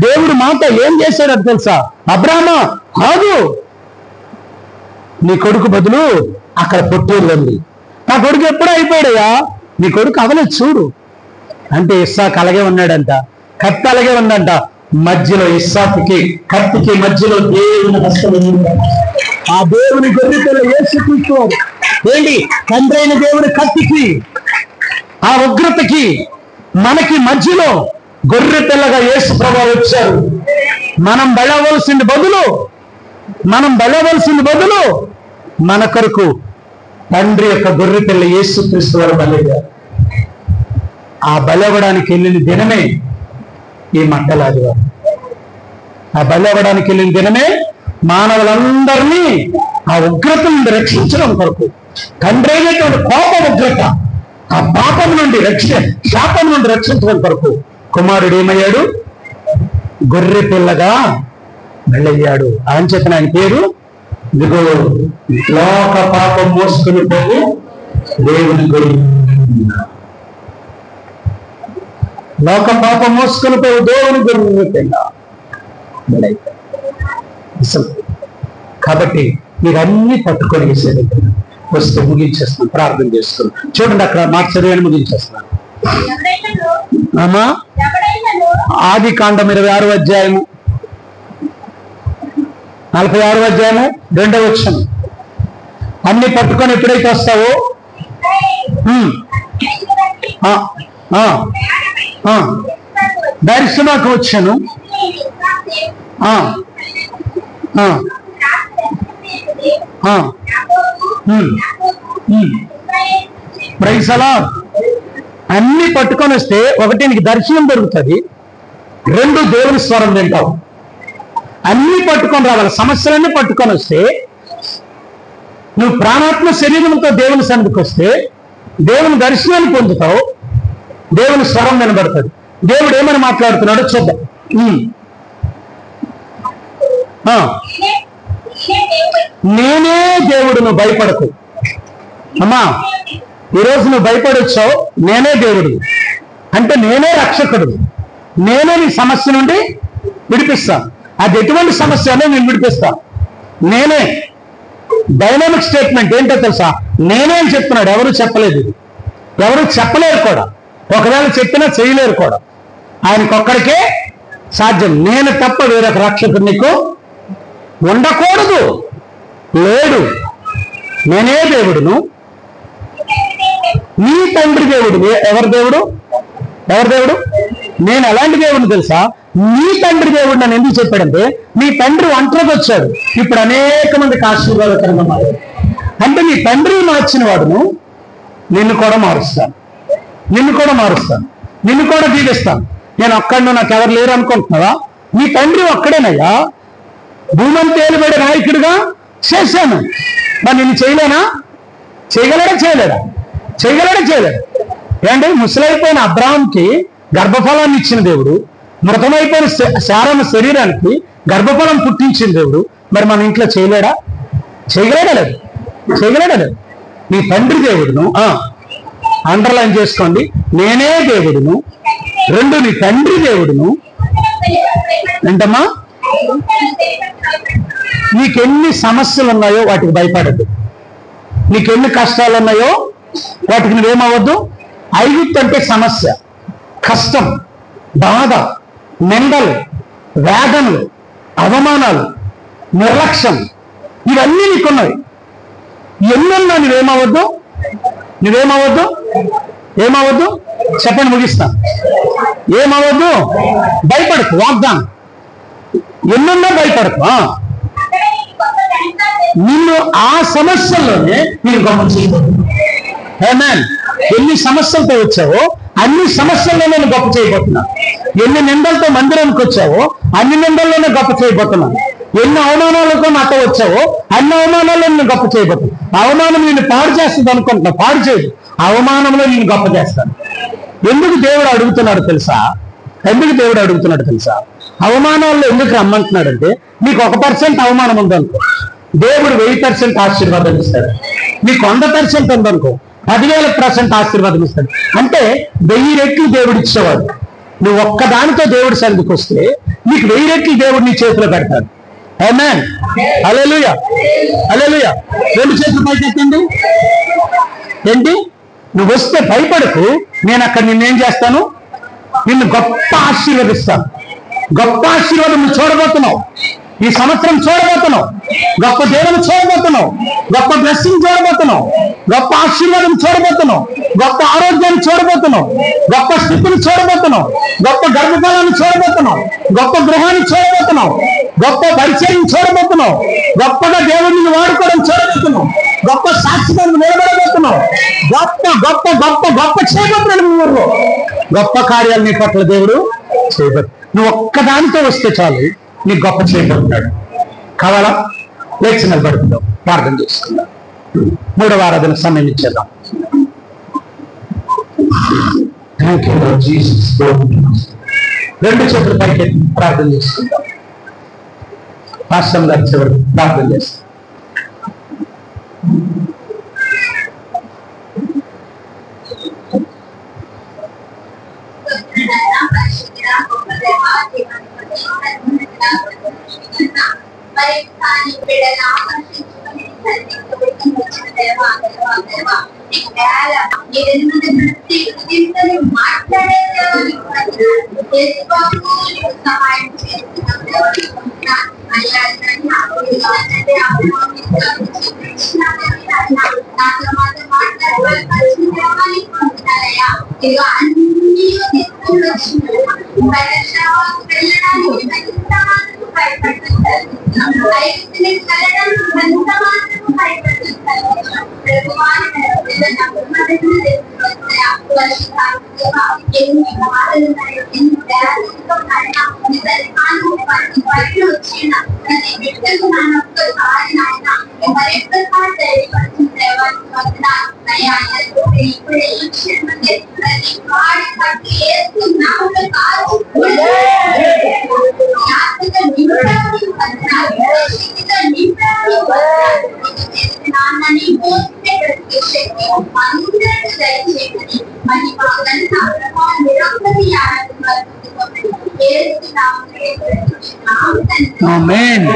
Speaker 1: దేవుడు మాట ఏం చేశాడు అది తెలుసా? అబ్రాహామా ఆగు, నీ కొడుకు బదులు అక్కడ పొట్టూరులో ఉంది. నా కొడుకు ఎప్పుడూ అయిపోయాడయ్యా, నీ కొడుకు అవలేదు చూడు అంటే ఇస్సాకు అలాగే ఉన్నాడంట. కత్తి అలాగే ఉందంట. మధ్యలో ఇస్సాకుకి కత్తికి మధ్యలో దేవుని హస్తం ఉంది. ఆ దేవుని గొర్రెపిల్ల యేసుక్రీస్తు ఏంటి తండ్రి అయిన దేవుని కత్తికి, ఆ ఉగ్రతకి మనకి మధ్యలో గొర్రె పిల్లగా యేసు ప్రభువు వచ్చారు. మనం బలవలసింది బదులు మన కొరకు తండ్రి యొక్క గొర్రె పిల్ల యేసుక్రీస్తు వారు బలయ్యారు. ఆ బలవడానికి వెళ్ళిన దినమే ఈ మండల ఆదివారం. ఆ బలవడానికి వెళ్ళిన దినమే మానవులందరినీ ఆ ఉగ్రత నుండి రక్షించడం కొరకు, తండ్రి అయినటువంటి కోప ఉగ్రత, ఆ పాపం నుండి శాపం నుండి రక్షించడం కొరకు కుమారుడు ఏమయ్యాడు? గొర్రె పిల్లగా వెళ్ళయ్యాడు. అంచేతన ఆయన పేరు ఇదిగో లోక పాపం మోసుకుని పోయి దేవుని గొర్రె. లోక పాపం మోసుకుని పోయి దేవుని గొర్రె పిల్ల. కాబట్టి మీరు అన్ని పట్టుకొని వేసేది వస్తే ముగించేస్తున్నాను, ప్రార్థన చేసుకున్నాను. చూడండి అక్కడ మాట చదివాను, ముగించేస్తున్నాను. ఆది కాండం 26వ అధ్యాయము 46వ అధ్యాయము 2వ వచనం. అన్ని పట్టుకొని ఎప్పుడైతే వస్తావో దర్శనకు వచ్చాను. ప్రైజ్ అలాడ్. అన్ని పట్టుకొని వస్తే ఒకటి నీకు దర్శనం దొరుకుతుంది, 2 దేవుని స్వరం వింటావు. అన్ని పట్టుకొని రావాలి. సమస్యలన్నీ పట్టుకొని వస్తే నువ్వు ప్రాణాత్మ శరీరంతో దేవుని సన్నిధికి వస్తే దేవుని దర్శనాన్ని పొందుతావు, దేవుని స్వరం వినబడుతుంది. దేవుడు ఏమని మాట్లాడుతున్నాడో చూద్దాం. నేనే దేవుడు, నువ్వు భయపడకు. అమ్మా, ఈరోజు నువ్వు భయపడొచ్చావు. నేనే దేవుడు అంటే నేనే రక్షకుడు, నేనే నీ సమస్య నుండి విడిపిస్తాను. అది ఎటువంటి సమస్య అనే నేను విడిపిస్తాను. నేనే. డైనామిక్ స్టేట్మెంట్ ఏంటో తెలుసా? నేనే అని చెప్తున్నాడు. ఎవరు చెప్పలేదు, ఎవరు చెప్పలేరు కూడా. ఒకవేళ చెప్పినా చేయలేరు కూడా. ఆయనకొక్కడికే సాధ్యం. నేను తప్ప వేరొక రక్షకుడు నీకు ఉండకూడదు, లేడు. నేనే దేవుడును, నీ తండ్రి దేవుడు. ఎవరి దేవుడు? నేను ఎలాంటి దేవుడిని తెలుసా? నీ తండ్రి దేవుడు. నన్ను ఎందుకు చెప్పాడంటే, నీ తండ్రి ఒంటరికి వచ్చాడు, ఇప్పుడు అనేక మందికి ఆశీర్వాదకరంగా మారాడు. అంటే నీ తండ్రిని మార్చిన వాడును నిన్ను కూడా మారుస్తాను, నిన్ను కూడా దీవిస్తాను. నేను ఒక్కడిని, నాకు ఎవరు లేరు అనుకుంటున్నావా? నీ తండ్రి ఒక్కడేనయ్యా. భూమంతా ఏలుబడే నాయకుడిగా చేశాను. మరి నిన్ను చేయలేనా? చేయగలడా? చేయలేడా? చేయగలడా? చేయలేడు. ఏంటంటే ముసలైపోయిన అబ్రాహాంకి గర్భఫలాన్ని ఇచ్చిన దేవుడు, మృతమైపోయిన శారమ్మ శరీరానికి గర్భఫలం పుట్టించిన దేవుడు మరి మన ఇంట్లో చేయలేడా? చేయగలడా? లేదు. చేయగలడా? లేదు. నీ తండ్రి దేవుడును, అండర్లైన్ చేసుకోండి, నేనే దేవుడును. 2, నీ తండ్రి దేవుడును. ఏంటమ్మా? నీకెన్ని సమస్యలు ఉన్నాయో వాటికి భయపడద్దు. నీకెన్ని కష్టాలు ఉన్నాయో వాటికి నువ్వేమవద్దు. ఐగుప్తు అంటే సమస్య, కష్టం, బాధ, నిందలు, వేదనలు, అవమానాలు, నిర్లక్ష్యం, ఇవన్నీ నీకున్నాయి. ఎన్నున్నా నువ్వేమవద్దు. నువ్వేమవద్దు. ఏమవద్దు? చెప్పండి, ముగిస్తా. ఏమవద్దు? భయపడకు. వాగ్దానం. ఎన్నున్నా భయపడకు. నిన్ను ఆ సమస్యల్లోనే నేను గమనించబోతున్నాను. ఎన్ని సమస్యలతో వచ్చావో అన్ని సమస్యల్లో నేను గొప్ప చేయబోతున్నాను. ఎన్ని నిందలతో మందిరానికి వచ్చావో అన్ని నిందల్లోనే గొప్ప చేయబోతున్నాను. ఎన్ని అవమానాలతో నాతో వచ్చావో అన్ని అవమానాల్లో నేను గొప్ప చేయబోతున్నాను. అవమానం నేను పాడు చేస్తుంది అనుకుంటున్నా, పాడు చేయదు. అవమానంలో నేను గొప్ప చేస్తాను. ఎందుకు దేవుడు అడుగుతున్నాడు తెలుసా? ఎందుకు దేవుడు అడుగుతున్నాడు తెలుసా? అవమానాల్లో ఎందుకు రమ్మంటున్నాడంటే, నీకు 1% అవమానం ఉందనుకో, దేవుడు 1000% ఆశీర్వాదం ఇస్తాడు. నీకు 100% ఉందనుకో, 10,000% ఆశీర్వాదం ఇస్తాడు. అంటే 1000 రెట్లు దేవుడు ఇచ్చేవాడు. నువ్వు ఒక్కదానితో దేవుడి సన్నిధికి వస్తే నీకు 1000 రెట్లు దేవుడు నీ చేతిలో పెడతాడు. ఆమేన్. హల్లెలూయా, హల్లెలూయా. 2 చేతులు పైకెత్తండి. ఏంటి? నువ్వు వస్తే భయపడకు. నేను అక్కడ నిన్నేం చేస్తాను? నిన్ను గొప్ప ఆశీర్వదిస్తాను. గొప్ప ఆశీర్వాదం నువ్వు చూడబోతున్నావు. ఈ సంవత్సరం చూడబోతున్నావు. గొప్ప దేవుని చూడబోతున్నావు. గొప్ప బ్లెస్సింగ్ చూడబోతున్నావు. గొప్ప ఆశీర్వాదం చూడబోతున్నావు. గొప్ప ఆరోగ్యాన్ని చూడబోతున్నావు. గొప్ప స్థితిని చూడబోతున్నావు. గొప్ప గర్భఫలాన్ని చూడబోతున్నావు. గొప్ప గృహాన్ని చూడబోతున్నావు. గొప్ప పరిచయం చూడబోతున్నావు. గొప్పగా దేవుడిని వాడుకోవడం చూడబోతున్నావు. గొప్ప సాక్షిగా నిలబడబోతున్నావు. గొప్ప గొప్ప గొప్ప గొప్ప చేయబోతున్నాడు. మీ ఊర్లో గొప్ప కార్యాలు నీ పట్ల దేవుడు చేయబోతున్నాడు. నువ్వు ఒక్కదానితో వస్తే చాలు, నీకు గొప్ప చేయబోతున్నాడు. కావాలా? లేచి నిలబడుతున్నావు, ప్రార్థన చేసుకుందాం. 3వ ఆరాధన సమయం ఇచ్చేద్దాం. Thank you lord Jesus. 2 చేతులు పైకి ప్రార్థన చేసుకుందాం. పాస్టర్ గారి చివరి ప్రార్థన చేస్తాం. ఆమేన్.